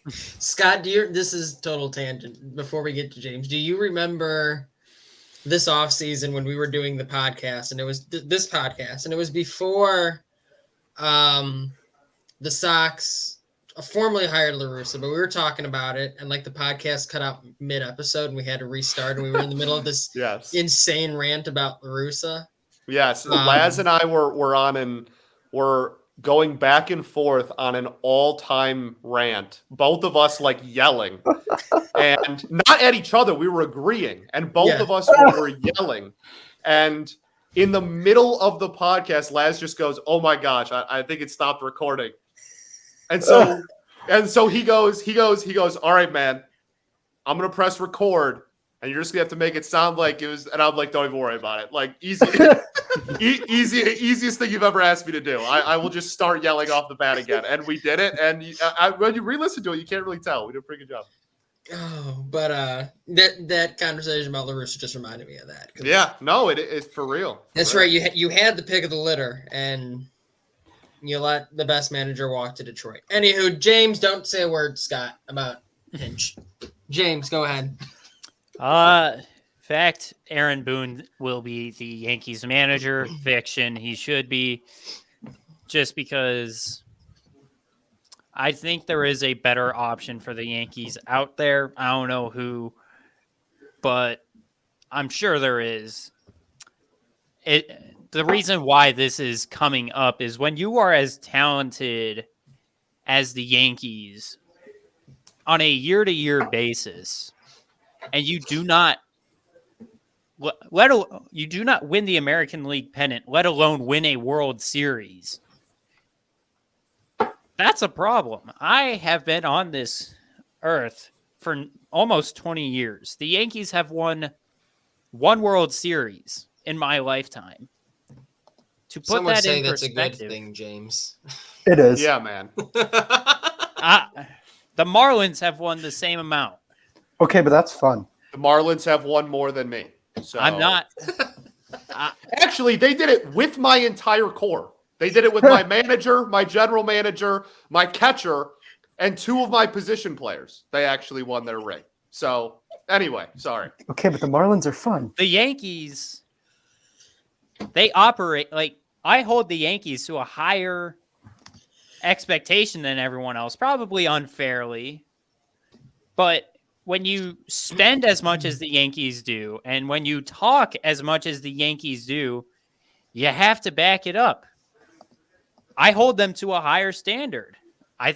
Scott, this is total tangent before we get to James. Do you remember this offseason when we were doing the podcast, and it was this podcast, and it was before the Sox formerly hired La Russa, but we were talking about it, and like the podcast cut out mid-episode, and we had to restart, and we were in the middle of this insane rant about La Russa. Yes, Laz and I were on, and we're going back and forth on an all-time rant. Both of us like yelling, and not at each other. We were agreeing, and both of us were yelling. And in the middle of the podcast, Laz just goes, "Oh my gosh, I think it stopped recording." And so he goes, "All right, man, I'm going to press record, and you're just going to have to make it sound like it was," and I'm like, "Don't even worry about it. Like, easiest thing you've ever asked me to do. I will just start yelling off the bat again." And we did it. And when you re-listen to it, you can't really tell. We did a pretty good job. Oh, but that conversation about La Russa just reminded me of that. Yeah, no, it's for real. That's right. You had the pick of the litter, and you let the best manager walk to Detroit. Anywho, James, don't say a word, Scott, about Hinch. James, go ahead. Fact, Aaron Boone will be the Yankees manager. Fiction, he should be, just because I think there is a better option for the Yankees out there. I don't know who, but I'm sure there is. The reason why this is coming up is when you are as talented as the Yankees on a year-to-year basis, and you do not win the American League pennant, let alone win a World Series. That's a problem. I have been on this earth for almost 20 years. The Yankees have won one World Series in my lifetime. To put Some would that say in that's perspective, a good thing, James. It is. Yeah, man. The Marlins have won the same amount. Okay, but that's fun. The Marlins have won more than me. So I'm not. Actually, they did it with my entire core. They did it with my manager, my general manager, my catcher, and two of my position players. They actually won their ring. So anyway, sorry. Okay, but the Marlins are fun. The Yankees, they operate like, I hold the Yankees to a higher expectation than everyone else, probably unfairly. But when you spend as much as the Yankees do, and when you talk as much as the Yankees do, you have to back it up. I hold them to a higher standard. I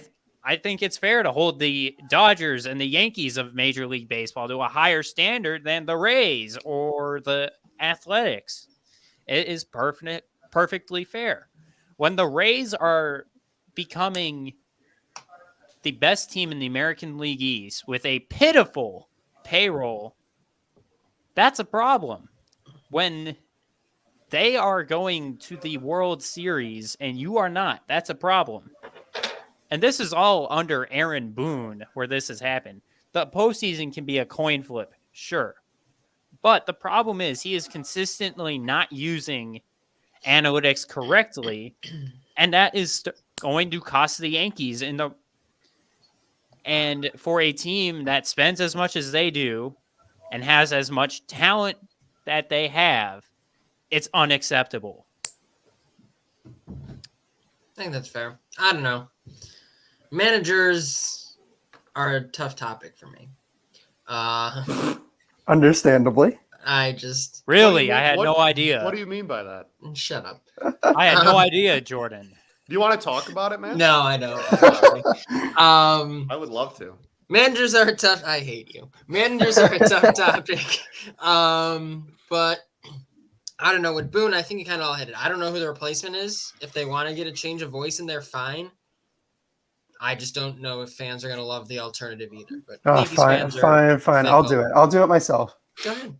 think it's fair to hold the Dodgers and the Yankees of Major League Baseball to a higher standard than the Rays or the Athletics. It is perfectly fair. When the Rays are becoming the best team in the American League East with a pitiful payroll, that's a problem. When they are going to the World Series and you are not, that's a problem. and this is all under Aaron Boone where this has happened. The postseason can be a coin flip, sure. But the problem is he is consistently not using analytics correctly, and that is going to cost the Yankees and for a team that spends as much as they do and has as much talent that they have, it's unacceptable. I think that's fair. I don't know. Managers are a tough topic for me. Understandably. I just Really, I had no idea. What do you mean by that? shut up. I had no idea, Jordan. Do you want to talk about it, man? No, I don't. I would love to. Managers are a tough. I hate you. Managers are a tough topic. But I don't know. With Boone, I think you kind of all hit it. I don't know who the replacement is. If they want to get a change of voice in there, fine. I just don't know if fans are going to love the alternative either. But Fine. I'll do it. I'll do it myself. Go ahead.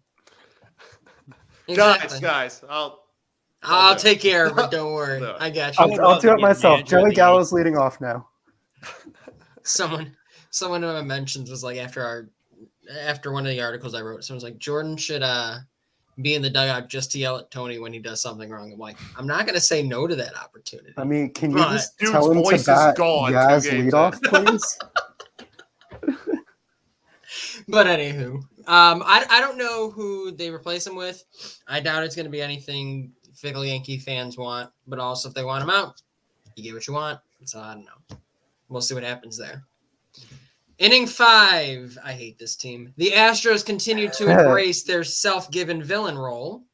Exactly. Guys, I'll take care of it. Don't worry. No. I got you. I'll do it myself. Joey Gallo's leading off now. Someone in my mentions was like after one of the articles I wrote, someone's like, Jordan should be in the dugout just to yell at Tony when he does something wrong. I'm like, I'm not gonna say no to that opportunity. I mean, can you just Dude's tell him voice to bat is gone Yaz 2 games leadoff, please? But anywho, I don't know who they replace him with. I doubt it's gonna be anything fickle Yankee fans want, but also if they want him out, you get what you want. So I don't know. We'll see what happens there. Inning 5. I hate this team. The Astros continue to embrace their self-given villain role,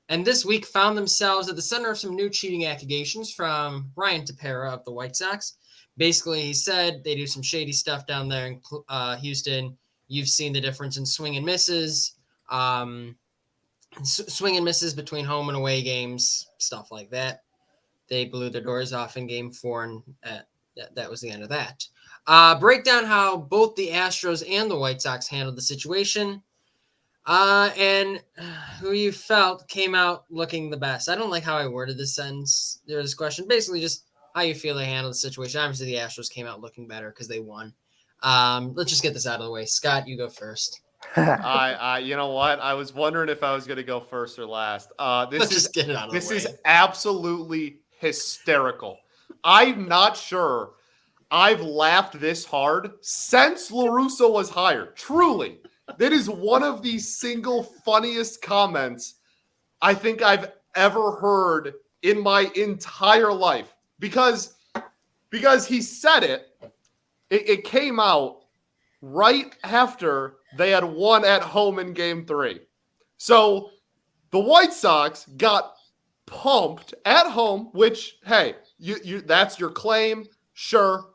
and this week found themselves at the center of some new cheating accusations from Ryan Tepera of the White Sox. Basically, he said they do some shady stuff down there in Houston. You've seen the difference in swing and misses between home and away games, stuff like that. They blew their doors off in Game 4, and that was the end of that. Break down how both the Astros and the White Sox handled the situation, and who you felt came out looking the best. I don't like how I worded this sentence. There was this question, basically just how you feel they handled the situation. Obviously, the Astros came out looking better because they won. Let's just get this out of the way. Scott, you go first. You know what? I was wondering if I was going to go first or last. Let's just get it out of the way. This is absolutely hysterical. I'm not sure I've laughed this hard since LaRusso was hired. Truly. That is one of the single funniest comments I think I've ever heard in my entire life. Because he said it. It came out right after they had won at home in Game 3. So the White Sox got pumped at home, which, hey, you that's your claim. Sure.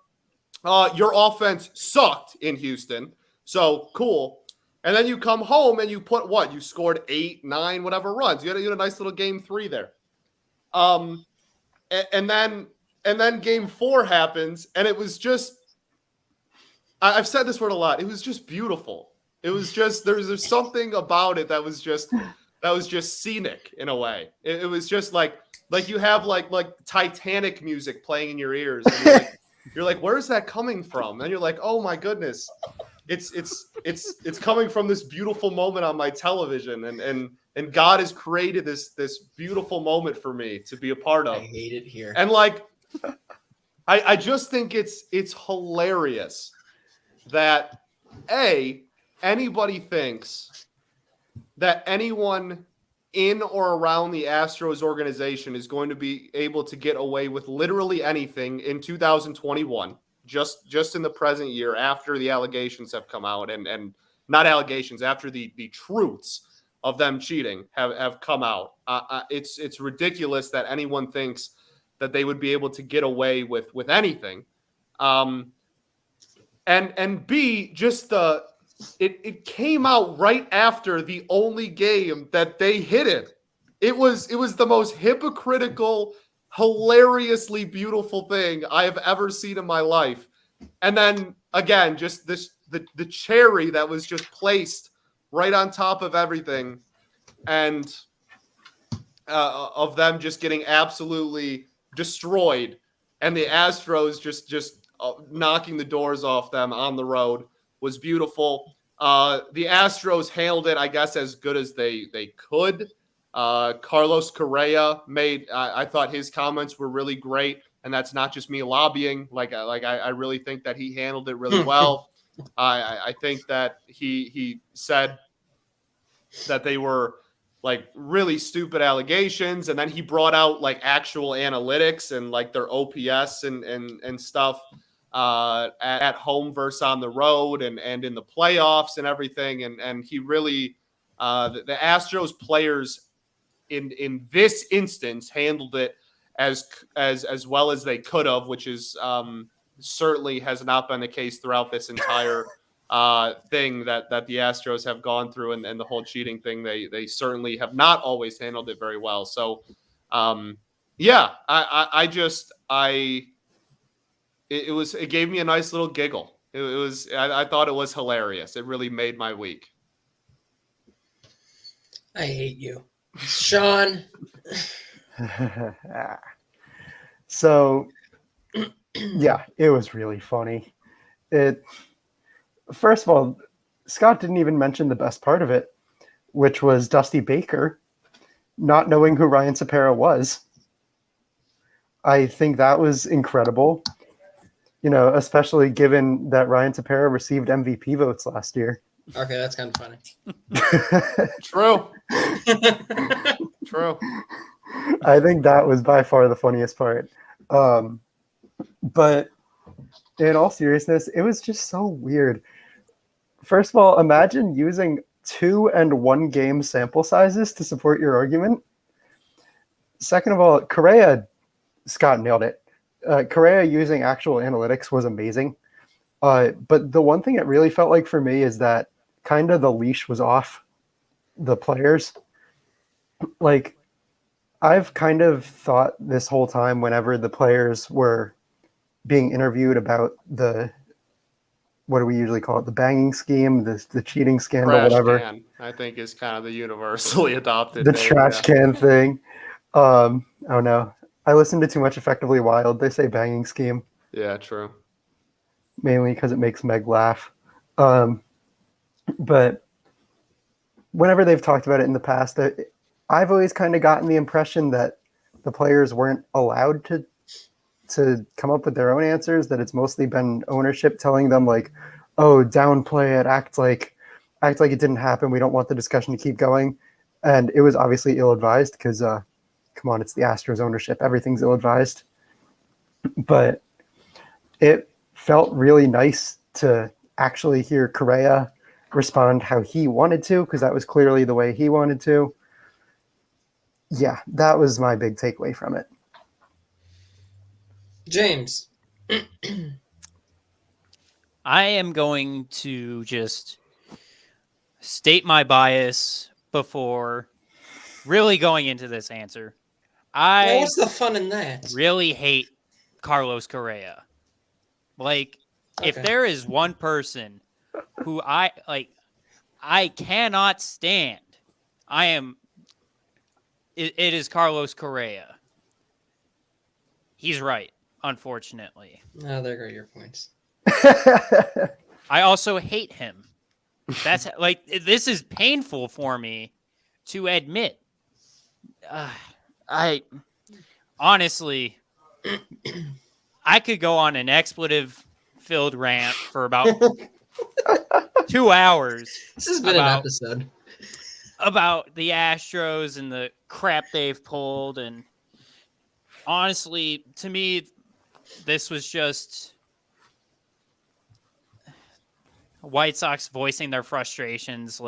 Your offense sucked in Houston. So cool. And then you come home and you put what? You scored 8, 9, whatever runs. You had a nice little Game 3 there. And then Game 4 happens, and it was just, I've said this word a lot. It was just beautiful. It was just, there's something about it that was just scenic in a way. It was just like you have like Titanic music playing in your ears. And you're like, where is that coming from? And you're like, oh my goodness, it's coming from this beautiful moment on my television, and God has created this beautiful moment for me to be a part of. I hate it here. And like, I just think it's hilarious that anybody thinks that anyone in or around the Astros organization is going to be able to get away with literally anything in 2021, just in the present year after the allegations have come out and not allegations, after the truths of them cheating have come out. It's ridiculous that anyone thinks that they would be able to get away with anything. And B, just it came out right after the only game that they hit it. It was the most hypocritical, hilariously beautiful thing I have ever seen in my life. And then again, just the cherry that was just placed right on top of everything, and of them just getting absolutely destroyed, and the Astros just knocking the doors off them on the road was beautiful. The Astros handled it, I guess, as good as they could. Carlos Correa I thought his comments were really great, and that's not just me lobbying. I really think that he handled it really well. I think that he said that they were like really stupid allegations, and then he brought out like actual analytics and like their OPS and stuff at home versus on the road and in the playoffs and everything, and he really the Astros players in this instance handled it as well as they could have, which is certainly has not been the case throughout this entire thing that the Astros have gone through, and the whole cheating thing. They certainly have not always handled it very well. So, it gave me a nice little giggle. I thought it was hilarious. It really made my week. I hate you, Sean. So, yeah, it was really funny. First of all, Scott didn't even mention the best part of it, which was Dusty Baker not knowing who Ryan Cepera was. I think that was incredible, especially given that Ryan Cepera received MVP votes last year. Okay, that's kind of funny. True. True. I think that was by far the funniest part. But in all seriousness, it was just so weird. First of all, imagine using 2 and 1 game sample sizes to support your argument. Second of all, Scott nailed it. Correa using actual analytics was amazing. But the one thing it really felt like for me is that kind of the leash was off the players. Like, I've kind of thought this whole time whenever the players were being interviewed about what do we usually call it? The banging scheme, the cheating scandal, trash whatever. Can, I think is kind of the universally adopted The name, trash can thing. Oh no. I listened to too much Effectively Wild. They say banging scheme. Yeah, true. Mainly because it makes Meg laugh. But whenever they've talked about it in the past, I've always kind of gotten the impression that the players weren't allowed to come up with their own answers, that it's mostly been ownership telling them like, oh, downplay it, act like it didn't happen. We don't want the discussion to keep going. And it was obviously ill-advised because, come on, it's the Astros ownership. Everything's ill-advised. But it felt really nice to actually hear Correa respond how he wanted to, because that was clearly the way he wanted to. Yeah, that was my big takeaway from it. James. I am going to just state my bias before really going into this answer. Well, what's the fun in that? Really hate Carlos Correa. Like, if there is one person who I cannot stand, it is Carlos Correa. He's right, unfortunately. Oh, there go your points. I also hate him. That's like, this is painful for me to admit. I honestly, I could go on an expletive-filled rant for about 2 hours. This has been an episode about the Astros and the crap they've pulled, and honestly, to me, this was just White Sox voicing their frustrations,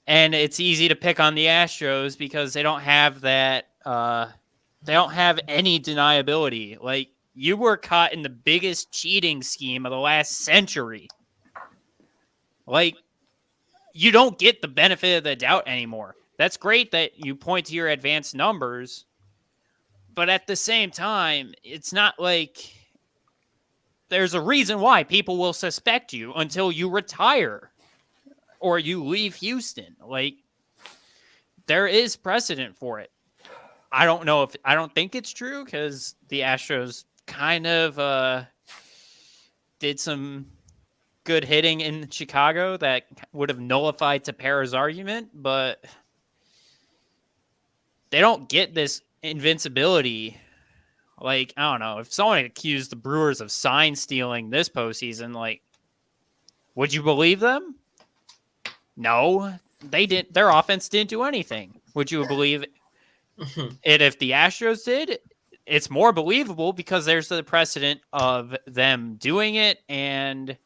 and it's easy to pick on the Astros because they don't have that. They don't have any deniability. Like, you were caught in the biggest cheating scheme of the last century. Like, you don't get the benefit of the doubt anymore. That's great that you point to your advanced numbers, but at the same time, it's not like there's a reason why people will suspect you until you retire or you leave Houston. Like, there is precedent for it. I don't think it's true because the Astros kind of did some good hitting in Chicago that would have nullified Tepera's argument, but they don't get this invincibility. Like, I don't know, if someone accused the Brewers of sign stealing this postseason, like, would you believe them? No, they didn't. Their offense didn't do anything. Would you believe it if the Astros did? It's more believable because there's the precedent of them doing it, and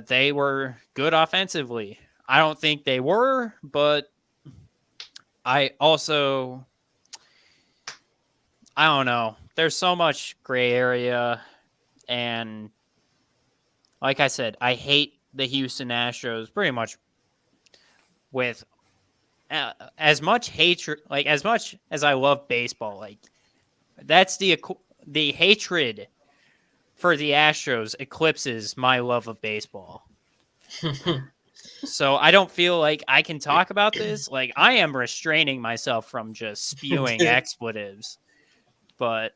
they were good offensively. I don't think they were, but I don't know. There's so much gray area, and like I said, I hate the Houston Astros pretty much with as much hatred, like as much as I love baseball. Like that's the hatred for the Astros eclipses my love of baseball. So I don't feel like I can talk about this. Like I am restraining myself from just spewing expletives. But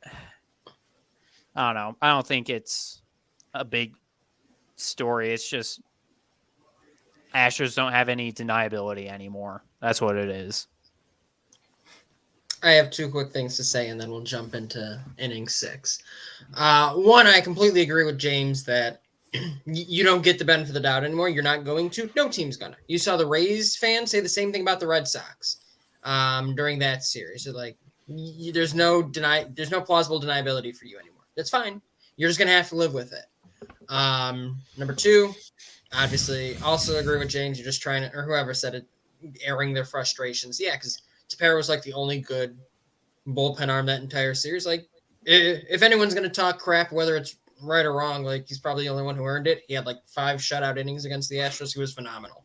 I don't know. I don't think it's a big story. It's just Astros don't have any deniability anymore. That's what it is. I have two quick things to say, and then we'll jump into inning 6. One, I completely agree with James that you don't get the benefit of the doubt anymore. You're not going to. No team's gonna. You saw the Rays fans say the same thing about the Red Sox during that series. So like, there's no plausible deniability for you anymore. That's fine. You're just gonna have to live with it. Number 2, obviously, also agree with James. You're just trying to, or whoever said it, airing their frustrations. Yeah, because Tepera was like the only good bullpen arm that entire series. Like, if anyone's gonna talk crap, whether it's right or wrong, like he's probably the only one who earned it. He had like 5 shutout innings against the Astros. He was phenomenal.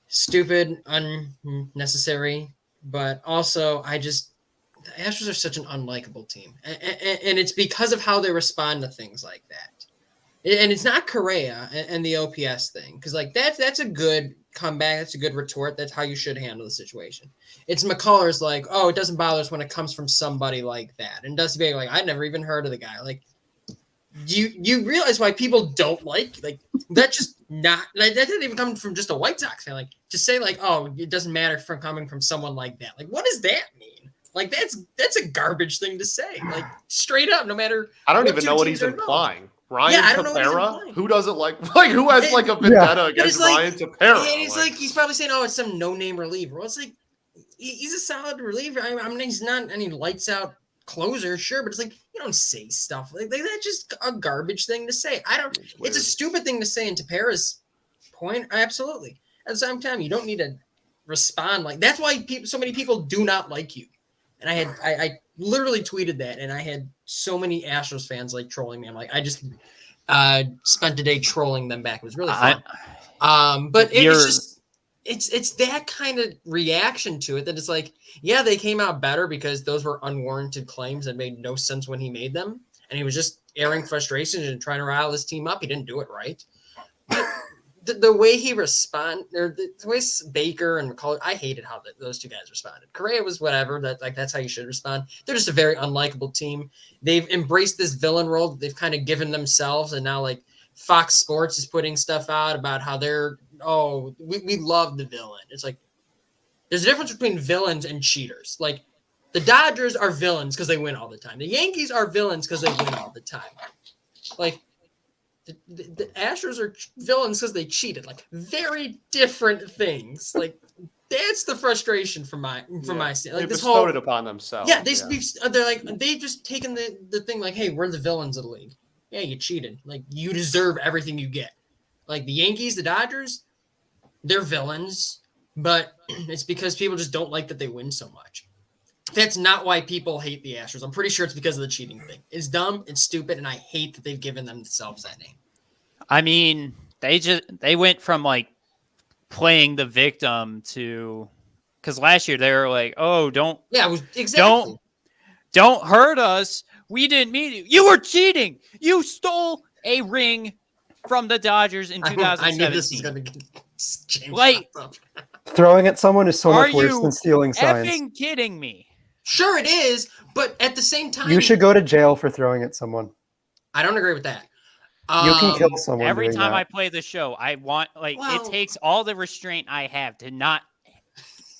Stupid, unnecessary. But also, the Astros are such an unlikable team. And it's because of how they respond to things like that. And it's not Correa and the OPS thing. Because, like, that's a good comeback. That's a good retort. That's how you should handle the situation. It's McCullers like, oh, it doesn't bother us when it comes from somebody like that. And Dusty Baker like, I'd never even heard of the guy. Like, do you realize why people don't like that? Just not like that didn't even come from just a White Sox fan. Like, just say like, oh, it doesn't matter from coming from someone like that. Like, what does that mean? Like, that's a garbage thing to say. Like, straight up, no matter. I don't even know what he's implying. Ryan Tepera? Who doesn't like who has like a vendetta against Ryan Tepera? And it's like he's probably saying, oh, it's some no-name reliever. Well, it's like he's a solid reliever. I mean, he's not any lights out closer, sure, but it's like you don't say stuff like that's just a garbage thing to say. It's a stupid thing to say. In Tepera's point, absolutely. At the same time, you don't need to respond like that's why so many people do not like you. And I literally tweeted that, and I had so many Astros fans like trolling me. I'm like, I just spent a day trolling them back. It was really fun. But it's that kind of reaction to it that it's like, yeah, they came out better because those were unwarranted claims that made no sense when he made them, and he was just airing frustrations and trying to rile his team up. He didn't do it right. The way he responded, or the way Baker and McCullers, I hated how those two guys responded. Correa was whatever. That's how you should respond. They're just a very unlikable team. They've embraced this villain role that they've kind of given themselves, and now like Fox Sports is putting stuff out about how we love the villain. It's like there's a difference between villains and cheaters. Like the Dodgers are villains because they win all the time. The Yankees are villains because they win all the time. Like. The Astros are villains because they cheated. Like very different things. Like that's the frustration from my side. Like they bestowed it upon themselves. Yeah, they're like they've just taken the thing like, hey, we're the villains of the league. Yeah, you cheated. Like you deserve everything you get. Like the Yankees, the Dodgers, they're villains, but it's because people just don't like that they win so much. That's not why people hate the Astros. I'm pretty sure it's because of the cheating thing. It's dumb, it's stupid, and I hate that they've given themselves that name. I mean, they went from like playing the victim to because last year they were like, oh, don't hurt us. We didn't mean it. You were cheating. You stole a ring from the Dodgers in 2017. I knew this was going to get changed. Like throwing at someone is so much worse than stealing signs. Are you effing kidding me? Sure it is, But at the same time, You should go to jail for throwing at someone. I don't agree with that. You can kill someone Every doing time that. I play the show, I want it Well- takes all the restraint I have to not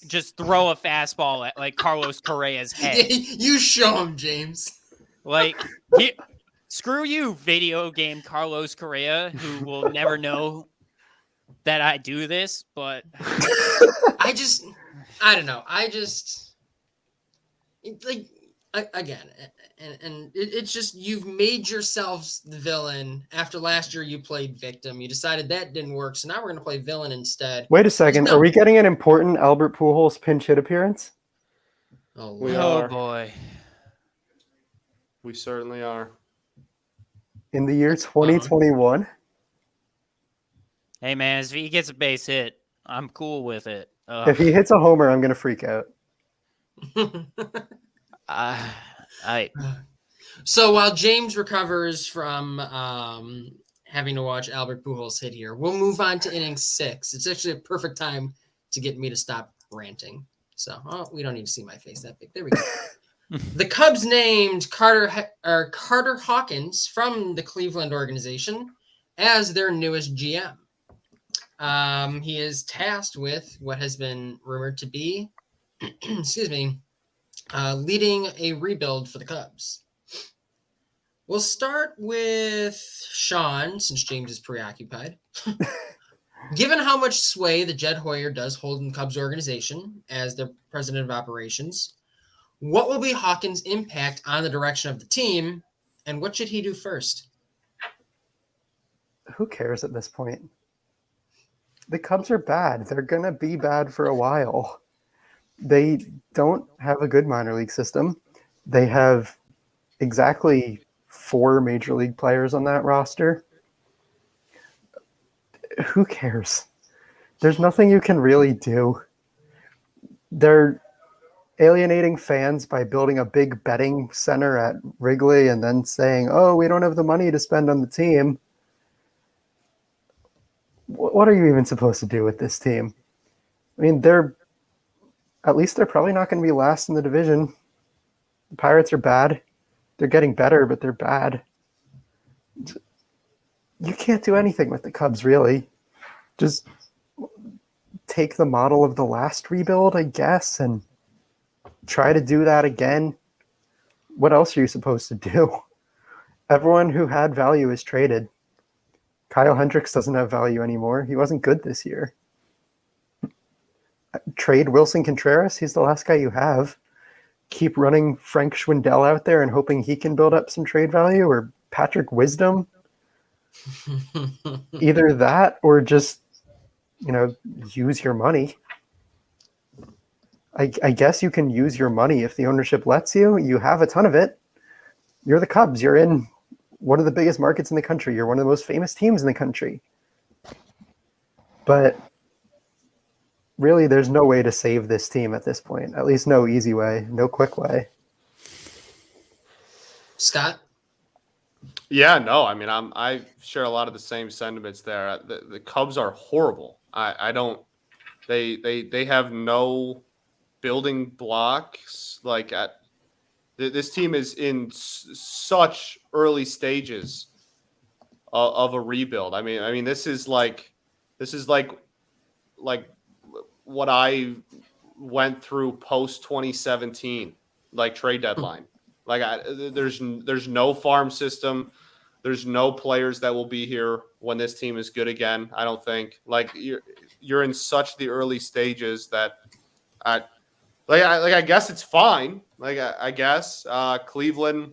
just throw a fastball at like Carlos Correa's head. You show him, James. Like, screw you, video game Carlos Correa, who will never know that I do this. But I don't know. Again, and it's just you've made yourselves the villain. After last year, you played victim. You decided that didn't work, so now we're going to play villain instead. Wait a second. No. Are we getting an important Albert Pujols pinch hit appearance? Oh, We Lord. are. boy, We certainly are. In the year 2021? hey man, if he gets a base hit, I'm cool with it. If he hits a homer, I'm going to freak out. So while James recovers from having to watch Albert Pujols hit here, we'll move on to inning 6. It's actually a perfect time to get me to stop ranting. So we don't need to see my face that big. There we go. The Cubs named Carter Hawkins from the Cleveland organization as their newest GM. He is tasked with what has been rumored to be, leading a rebuild for the Cubs. We'll start with Sean, since James is preoccupied. Given how much sway that Jed Hoyer does hold in the Cubs organization as their president of operations, what will be Hawkins' impact on the direction of the team, and what should he do first? Who cares at this point? The Cubs are bad. They're going to be bad for a while. They don't have a good minor league system. They have exactly 4 major league players on that roster. Who cares? There's nothing you can really do. They're alienating fans by building a big betting center at Wrigley and then saying, oh, we don't have the money to spend on the team. What are you even supposed to do with this team? I mean, at least they're probably not going to be last in the division. The Pirates are bad. They're getting better, but they're bad. You can't do anything with the Cubs, really. Just take the model of the last rebuild, I guess, and try to do that again. What else are you supposed to do? Everyone who had value is traded. Kyle Hendricks doesn't have value anymore. He wasn't good this year. Trade Wilson Contreras. He's the last guy you have. Keep running Frank Schwindel out there and hoping he can build up some trade value, or Patrick Wisdom. Either that or just, use your money. I guess you can use your money if the ownership lets you. You have a ton of it. You're the Cubs. You're in one of the biggest markets in the country. You're one of the most famous teams in the country. But really, there's no way to save this team at this point. At least no easy way, no quick way. Scott? Yeah, no, I mean, I share a lot of the same sentiments there. The Cubs are horrible. I don't. They have no building blocks. This team is in such early stages of a rebuild. I mean, this is like what I went through post 2017, trade deadline. There's no farm system. There's no players that will be here when this team is good again. I don't think. You're in such the early stages that I guess it's fine. I guess Cleveland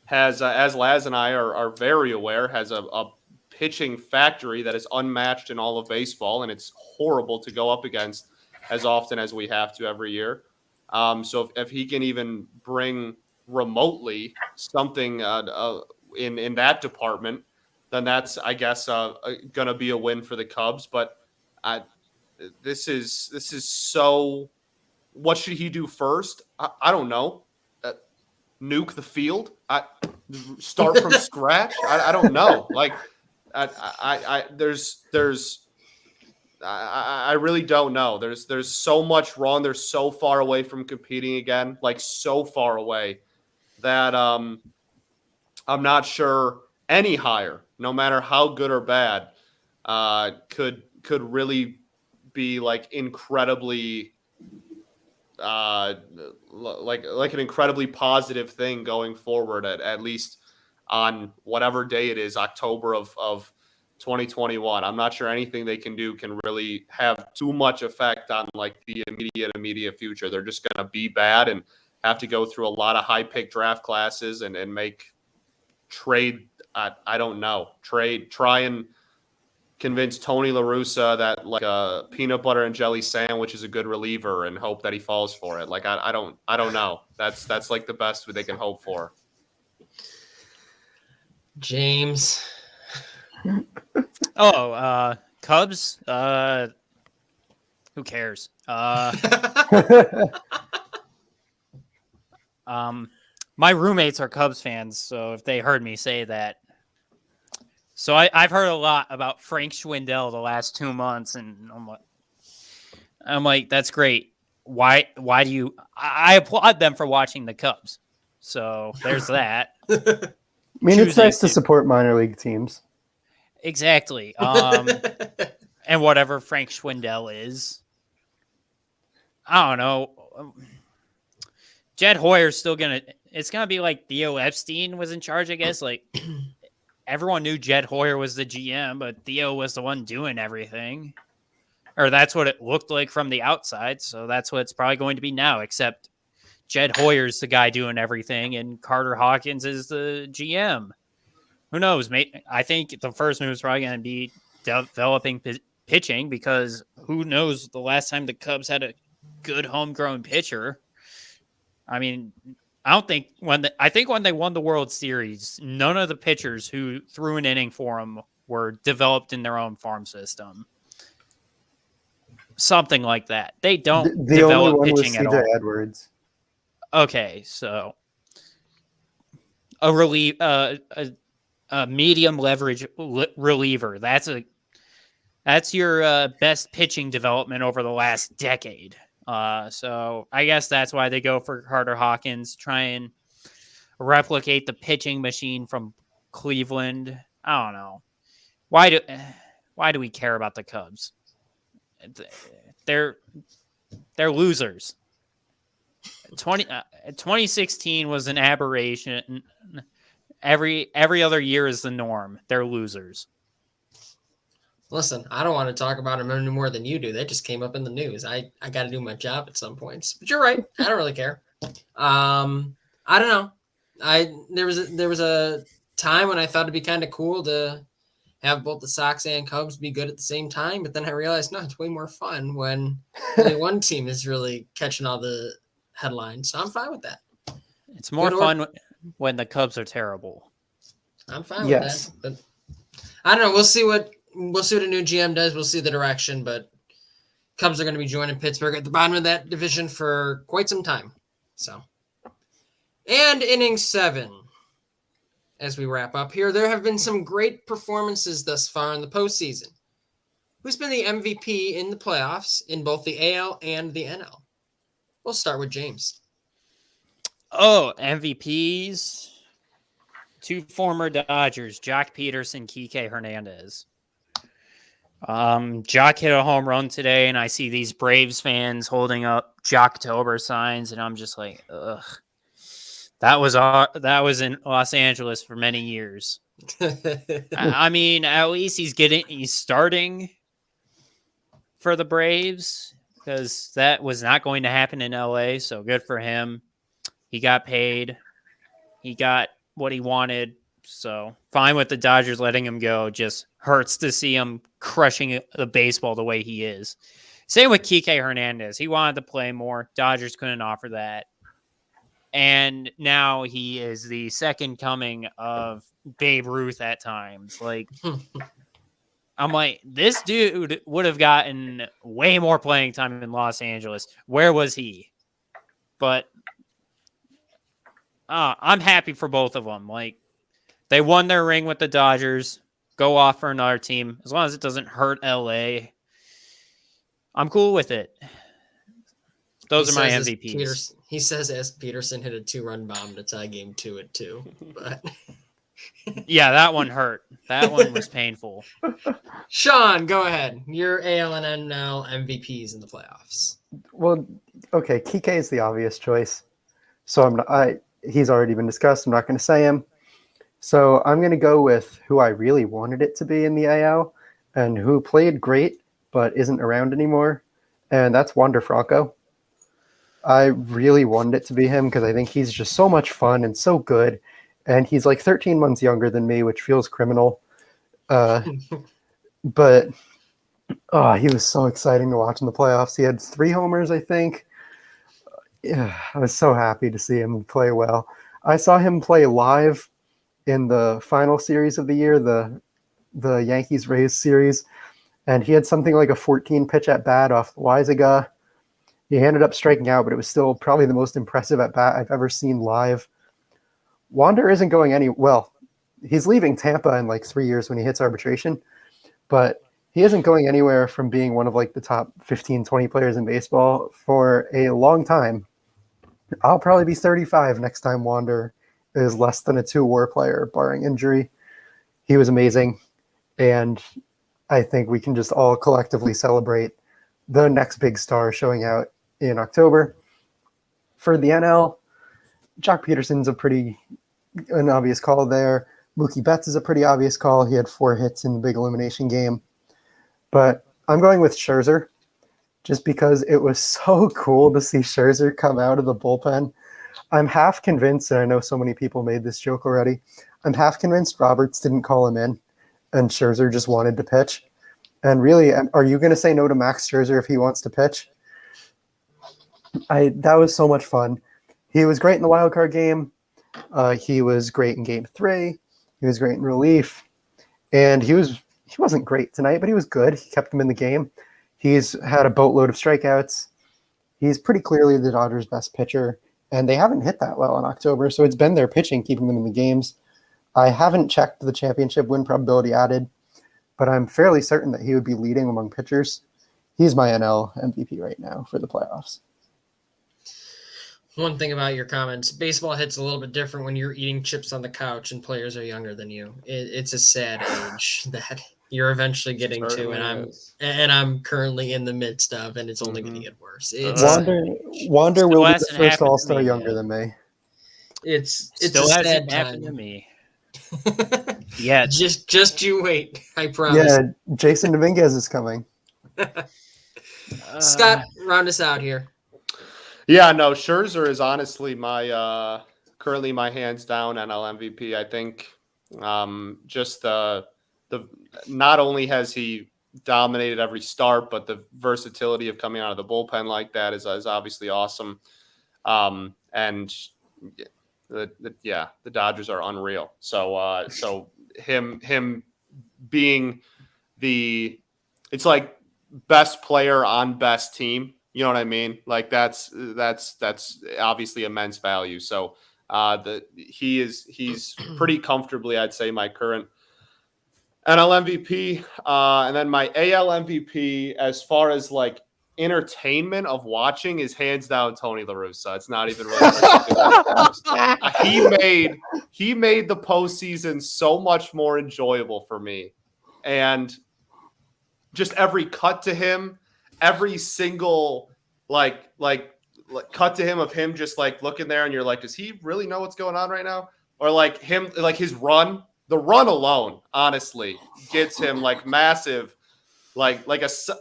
has, as Laz and I are very aware, has a pitching factory that is unmatched in all of baseball, and it's horrible to go up against as often as we have to every year. So if he can even bring remotely something in that department, then that's, I guess, going to be a win for the Cubs. But this is so. What should he do first? I don't know. Nuke the field? Start from scratch? I don't know. I really don't know. There's so much wrong. They're so far away from competing again, like so far away that I'm not sure any hire, no matter how good or bad, could really be like incredibly like an incredibly positive thing going forward at least on whatever day it is, October of 2021. I'm not sure anything they can do can really have too much effect on like the immediate future. They're just going to be bad and have to go through a lot of high pick draft classes and make trade. I don't know, try and convince Tony La Russa that like a peanut butter and jelly sandwich is a good reliever and hope that he falls for it. Like, I don't know. That's like the best they can hope for. James. Cubs. Who cares? My roommates are Cubs fans, so if they heard me say that. So I've heard a lot about Frank Schwindel the last 2 months, and I'm like, that's great. Why do you? I applaud them for watching the Cubs. So there's that. I mean, it's nice to support minor league teams. Exactly. And whatever Frank Schwindel is, I don't know. Jed Hoyer's still it's gonna be like Theo Epstein was in charge, I guess. Like everyone knew Jed Hoyer was the GM, but Theo was the one doing everything. Or that's what it looked like from the outside. So that's what it's probably going to be now, except Jed Hoyer's the guy doing everything and Carter Hawkins is the GM. Who knows? I think the first move is probably going to be developing pitching, because who knows the last time the Cubs had a good homegrown pitcher. I mean, I think when they won the World Series, none of the pitchers who threw an inning for them were developed in their own farm system. Something like that. They don't the develop only one pitching was at all. CJ Edwards. Okay, so a medium leverage reliever. That's your best pitching development over the last decade. So I guess that's why they go for Carter Hawkins, try and replicate the pitching machine from Cleveland. I don't know. Why do we care about the Cubs? They're losers. 2016 was an aberration. Every other year is the norm. They're losers. Listen, I don't want to talk about them any more than you do. They just came up in the news. I got to do my job at some points. But you're right. I don't really care. I don't know. There was a time when I thought it'd be kind of cool to have both the Sox and Cubs be good at the same time. But then I realized, no, it's way more fun when only one team is really catching all the headlines. So I'm fine with that. It's more fun when the Cubs are terrible. I'm fine with that. But I don't know. We'll see what a new GM does. We'll see the direction, but Cubs are going to be joining Pittsburgh at the bottom of that division for quite some time. So, and inning 7, as we wrap up here, there have been some great performances thus far in the postseason. Who's been the MVP in the playoffs in both the AL and the NL? We'll start with James. Oh, MVPs. 2 former Dodgers, Jock Peterson, Kike Hernandez. Jock hit a home run today, and I see these Braves fans holding up Jocktober signs, and I'm just like, ugh. That was in Los Angeles for many years. I mean, at least he's starting for the Braves, because that was not going to happen in LA. So good for him. He got paid. He got what he wanted. So fine with the Dodgers letting him go. Just hurts to see him crushing the baseball the way he is. Same with Kike Hernandez. He wanted to play more. Dodgers couldn't offer that. And now he is the second coming of Babe Ruth at times. Like, I'm like, this dude would have gotten way more playing time in Los Angeles. Where was he? But I'm happy for both of them. Like, they won their ring with the Dodgers. Go off for another team. As long as it doesn't hurt LA. I'm cool with it. Those are my says MVPs. He says as Peterson hit a 2-run bomb to tie game 2 at 2. But Yeah, that one hurt. That one was painful. Sean, go ahead. Your AL and NL MVPs in the playoffs. Well, okay, Kike is the obvious choice. So he's already been discussed. I'm not going to say him. So I'm going to go with who I really wanted it to be in the AL and who played great but isn't around anymore, and that's Wander Franco. I really wanted it to be him because I think he's just so much fun and so good, and he's like 13 months younger than me, which feels criminal. But he was so exciting to watch in the playoffs. He had 3 homers, I think. Yeah, I was so happy to see him play well. I saw him play live in the final series of the year, the Yankees-Rays series, and he had something like a 14-pitch at-bat off Weiziga. He ended up striking out, but it was still probably the most impressive at-bat I've ever seen live. Wander isn't going well, he's leaving Tampa in like 3 years when he hits arbitration, but he isn't going anywhere from being one of like the top 15, 20 players in baseball for a long time. I'll probably be 35 next time Wander is less than a 2-WAR player, barring injury. He was amazing, and I think we can just all collectively celebrate the next big star showing out in October. For the NL, Jock Peterson's an obvious call there. Mookie Betts is a pretty obvious call. He had 4 hits in the big elimination game. But I'm going with Scherzer just because it was so cool to see Scherzer come out of the bullpen. I'm half convinced, and I know so many people made this joke already, I'm half convinced Roberts didn't call him in and Scherzer just wanted to pitch. And really, are you going to say no to Max Scherzer if he wants to pitch? That was so much fun. He was great in the wild card game. He was great in game 3. He was great in relief. And he wasn't great tonight, but he was good. He kept him in the game. He's had a boatload of strikeouts. He's pretty clearly the Dodgers' best pitcher, and they haven't hit that well in October, so it's been their pitching keeping them in the games. I haven't checked the championship win probability added, but I'm fairly certain that he would be leading among pitchers. He's my NL MVP right now for the playoffs. One thing about your comments, baseball hits a little bit different when you're eating chips on the couch and players are younger than you. It's a sad age that you're eventually getting to, and I'm currently in the midst of, and it's only going to get worse. Wander will be the first All-Star younger than me. It's still a sad hasn't time. happened to me. Yeah, just you wait. I promise. Yeah, Jason Dominguez is coming. Scott, round us out here. Yeah, no, Scherzer is honestly my currently my hands down NL MVP. I think just the not only has he dominated every start, but the versatility of coming out of the bullpen like that is obviously awesome. And the Dodgers are unreal. So him being it's like best player on best team. You know what I mean? Like that's obviously immense value. So he's pretty comfortably, I'd say, my current NL MVP. And then my AL MVP, as far as like entertainment of watching, is hands down Tony La Russa. It's not even really he made the postseason so much more enjoyable for me. And just every cut to him, every single like cut to him of him just like looking there and you're like, does he really know what's going on right now? Or like him, like his run, the run alone, honestly, gets him like massive,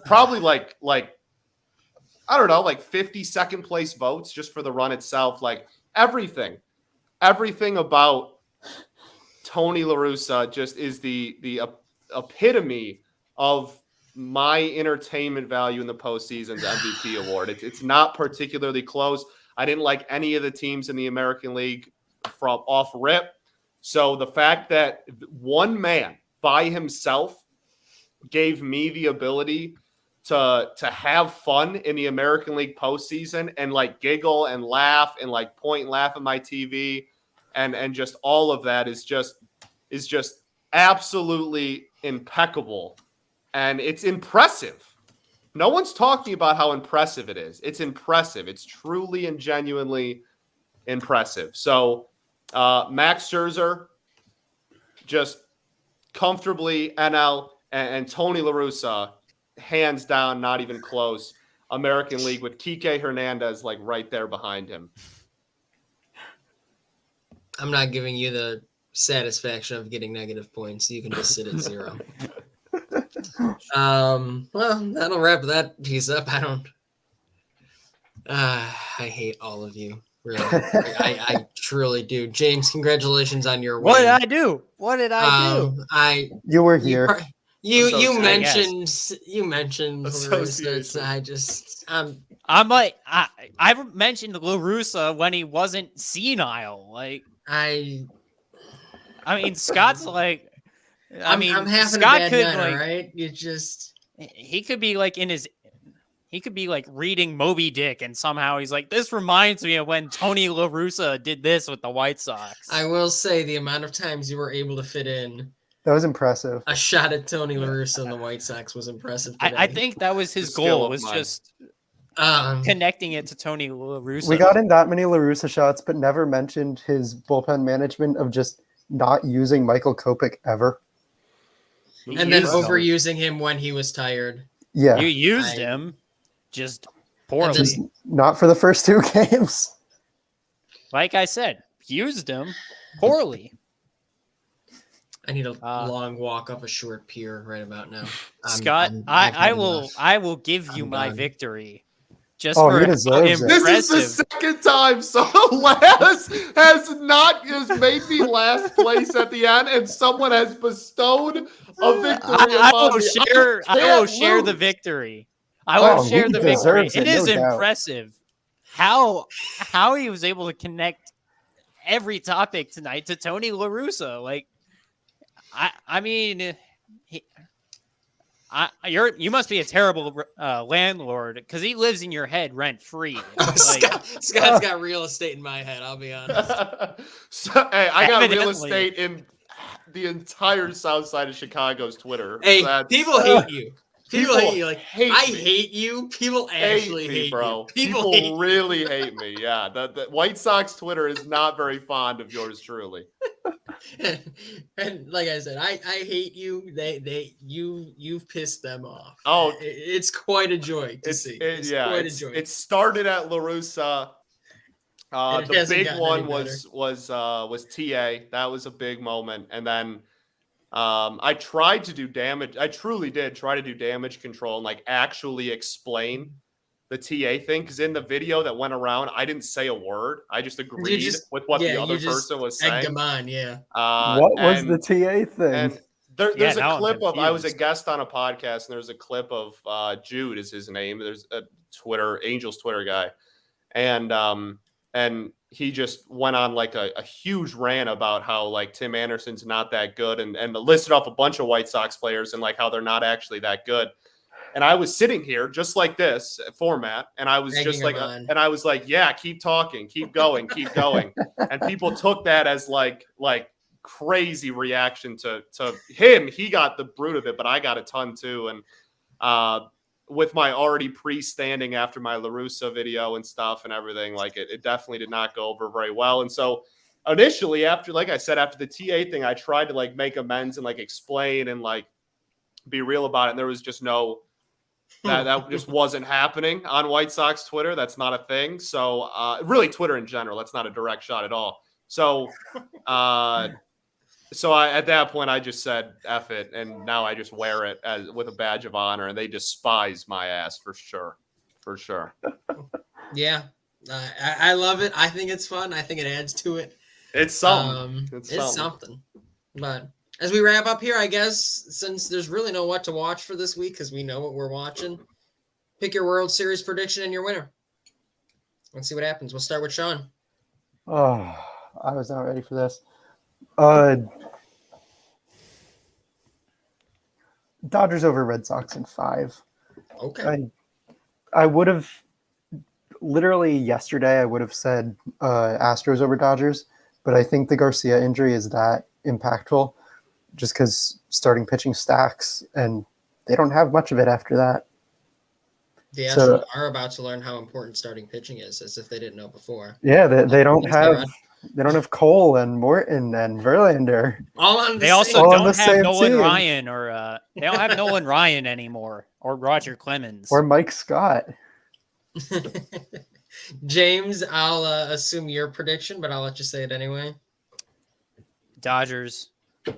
probably like I don't know, like 50 second place votes just for the run itself. Like everything about Tony La Russa just is the epitome of my entertainment value in the postseason's MVP award. It's not particularly close. I didn't like any of the teams in the American League from off rip. So the fact that one man by himself gave me the ability to have fun in the American League postseason and like giggle and laugh and like point and laugh at my TV and just all of that is just absolutely impeccable. And it's impressive no one's talking about how impressive it is. It's impressive. It's truly and genuinely impressive. So Max Scherzer just comfortably NL, and Tony La Russa, hands down, not even close, American League, with Kike Hernandez like right there behind him. I'm not giving you the satisfaction of getting negative points. You can just sit at 0. Well, that'll wrap that piece up. I hate all of you. Really, I truly do. James, congratulations on your win. What did I do? What did I do? You were here. You mentioned Association. I just I'm like I mentioned La Russa when he wasn't senile. Like I mean, Scott's like. I'm having Scott a bad could night, like. right? You just He could be like He could be like reading Moby Dick, and somehow he's like, "This reminds me of when Tony La Russa did this with the White Sox." I will say the amount of times you were able to fit in That was impressive. a shot at Tony La Russa and the White Sox was impressive today. I think that was his goal, was just connecting it to Tony La Russa. We got in that many La Russa shots, but never mentioned his bullpen management of just not using Michael Kopech ever. And then overusing him when he was tired. Yeah. You used him, just poorly. Just not for the first 2 games. Like I said, used him poorly. I need a long walk up a short pier right about now. Scott, I will give you my done. victory. Just for he deserves it. This is the second time someone has made me last place at the end, and someone has bestowed a victory upon me. I will share the victory. I will share the victory. It is impressive how he was able to connect every topic tonight to Tony La Russa. Like, I mean, you must be a terrible landlord, because he lives in your head rent free. Scott's got real estate in my head. I'll be honest. Hey, I got real estate in the entire south side of Chicago's Twitter. Hey, people hate you. People hate you. Like, hate I me. hate you. People actually hate bro. you. People really hate me. Yeah, the White Sox Twitter is not very fond of yours truly. And like I said, I hate you. You've pissed them off. Oh, it's quite a joy to see. It's quite a joy. It started at La Russa. The big one was TA. That was a big moment, and then I tried to do damage. I truly did try to do damage control and like actually explain the TA thing, because in the video that went around, I didn't say a word. I just agreed with what the other person was saying. Egged them on, yeah. What was the TA thing? And there's a clip of, I was a guest on a podcast, and there's a clip of Jude is his name. There's a Angels Twitter guy, and he just went on like a huge rant about how like Tim Anderson's not that good, and listed off a bunch of White Sox players and like how they're not actually that good. And I was sitting here just like this format, and I was just like, and I was like, yeah, keep talking, keep going. And people took that as like crazy reaction to him. He got the brunt of it, but I got a ton too. And with my already pre-standing after my La Russa video and stuff and everything, like it definitely did not go over very well. And so initially, after the TA thing, I tried to like make amends and like explain and like be real about it. And there was just that just wasn't happening on White Sox Twitter. That's not a thing. So really Twitter in general, that's not a direct shot at all. So at that point I just said F it, and now I just wear it with a badge of honor, and they despise my ass for sure. Yeah, I love it. I think it's fun. I think it adds to it. It's something. It's something. But as we wrap up here, I guess, since there's really no what to watch for this week because we know what we're watching, pick your World Series prediction and your winner. Let's see what happens. We'll start with Sean. Oh, I was not ready for this. Dodgers over Red Sox in 5. Okay. I would have literally yesterday, I would have said Astros over Dodgers, but I think the Garcia injury is that impactful just because starting pitching stacks, and they don't have much of it after that. The So- Astros are about to learn how important starting pitching is, as if they didn't know before. Yeah, they don't Thanks, have Rod. they don't have Cole and Morton and Verlander. All on the They same- also All on the don't have same Nolan team. Ryan they don't have Nolan Ryan anymore or Roger Clemens. Or Mike Scott. James, I'll assume your prediction, but I'll let you say it anyway. Dodgers.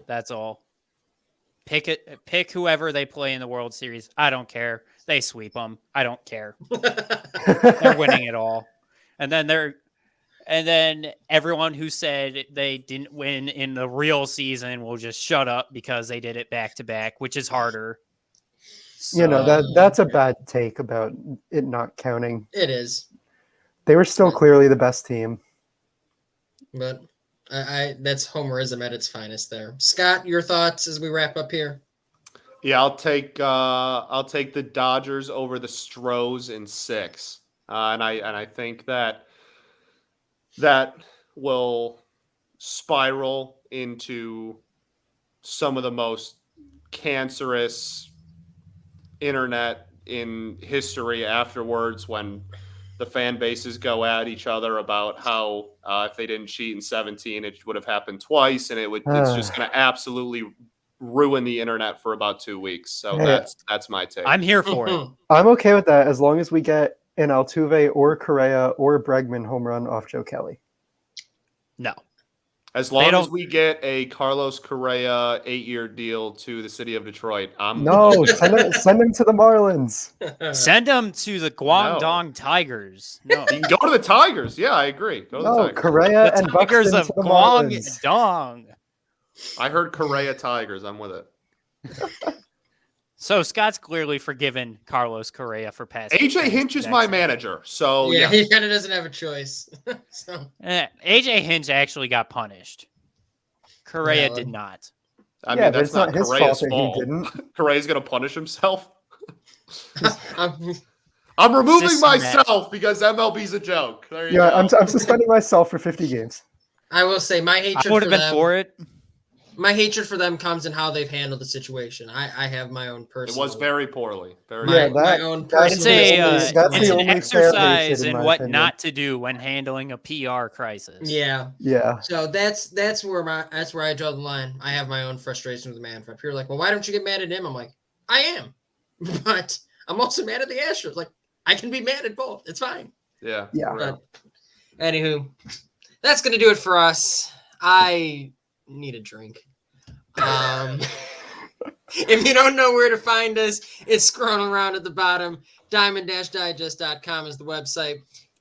That's all. Pick whoever they play in the World Series. I don't care. They sweep them. I don't care. They're winning it all. And then everyone who said they didn't win in the real season will just shut up because they did it back to back, which is harder. You know, So- that's a bad take about it not counting. It is, They were still clearly the best team. but I that's homerism at its finest there. Scott, your thoughts as we wrap up here? Yeah, I'll take the Dodgers over the Stros in 6, and I think that will spiral into some of the most cancerous internet in history afterwards, when the fan bases go at each other about how if they didn't cheat in 17, it would have happened twice, and it's just going to absolutely ruin the internet for about 2 weeks. So Hey, that's my take. I'm here for it. I'm okay with that as long as we get an Altuve or Correa or Bregman home run off Joe Kelly. No. As long as don't- we get a Carlos Correa 8-year deal to the city of Detroit, No, send him to the Marlins. Send them to the Guangdong Tigers. No. You can go to the Tigers. Yeah, I agree. Go to the No, Tigers. Correa The and Tigers Buxton of to the Marlins. Guangdong. I heard Correa Tigers. I'm with it. So Scott's clearly forgiven Carlos Correa for past. AJ Hinch is my manager. So yeah, yeah. he kind of doesn't have a choice. So AJ Hinch actually got punished. Correa Valid. did not. I Yeah, mean, but that's it's not his Correa's fault that he didn't. Correa's going to punish himself. I'm- I'm removing Systematic. myself because MLB's a joke. There you Yeah, go. I'm suspending myself for 50 games. I will say my I hatred would for have been them. for it. My hatred for them comes in how they've handled the situation. I have my own It personal. was very poorly. Very my, Yeah, that- my own that's personal. It's the a only- mistakes. that's it's the an only fair exercise hatred, in in my what opinion. not to do when handling a PR crisis. Yeah. Yeah. So that's where I draw the line. I have my own frustration with the Manfred. People are like, well, why don't you get mad at him? I'm like, I am, but I'm also mad at the Astros. Like, I can be mad at both. It's fine. Yeah. Yeah. But anywho, that's gonna do it for us. I need a drink. If you don't know where to find us, it's scrolling around at the bottom. Diamond-digest.com is the website.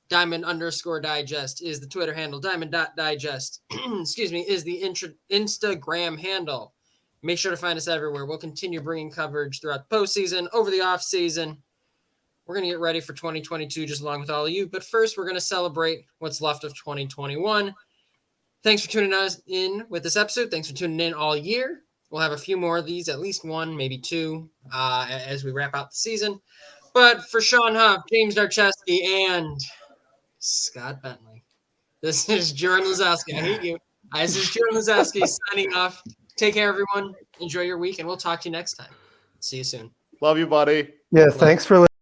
Diamond_digest is the Twitter handle. Diamond.digest, excuse me, is the Instagram handle. Make sure to find us everywhere. We'll continue bringing coverage throughout the postseason, over the off season. We're going to get ready for 2022 just along with all of you. But first, we're going to celebrate what's left of 2021. Thanks for tuning us in with this episode. Thanks for tuning in all year. We'll have a few more of these, at least one, maybe two, as we wrap out the season. But for Sean Huff, James Darschewski, and Scott Bentley, this is Jordan Lazowski. I hate you. This is Jordan Lazowski signing off. Take care, everyone. Enjoy your week, and we'll talk to you next time. See you soon. Love you, buddy. Yeah, thanks for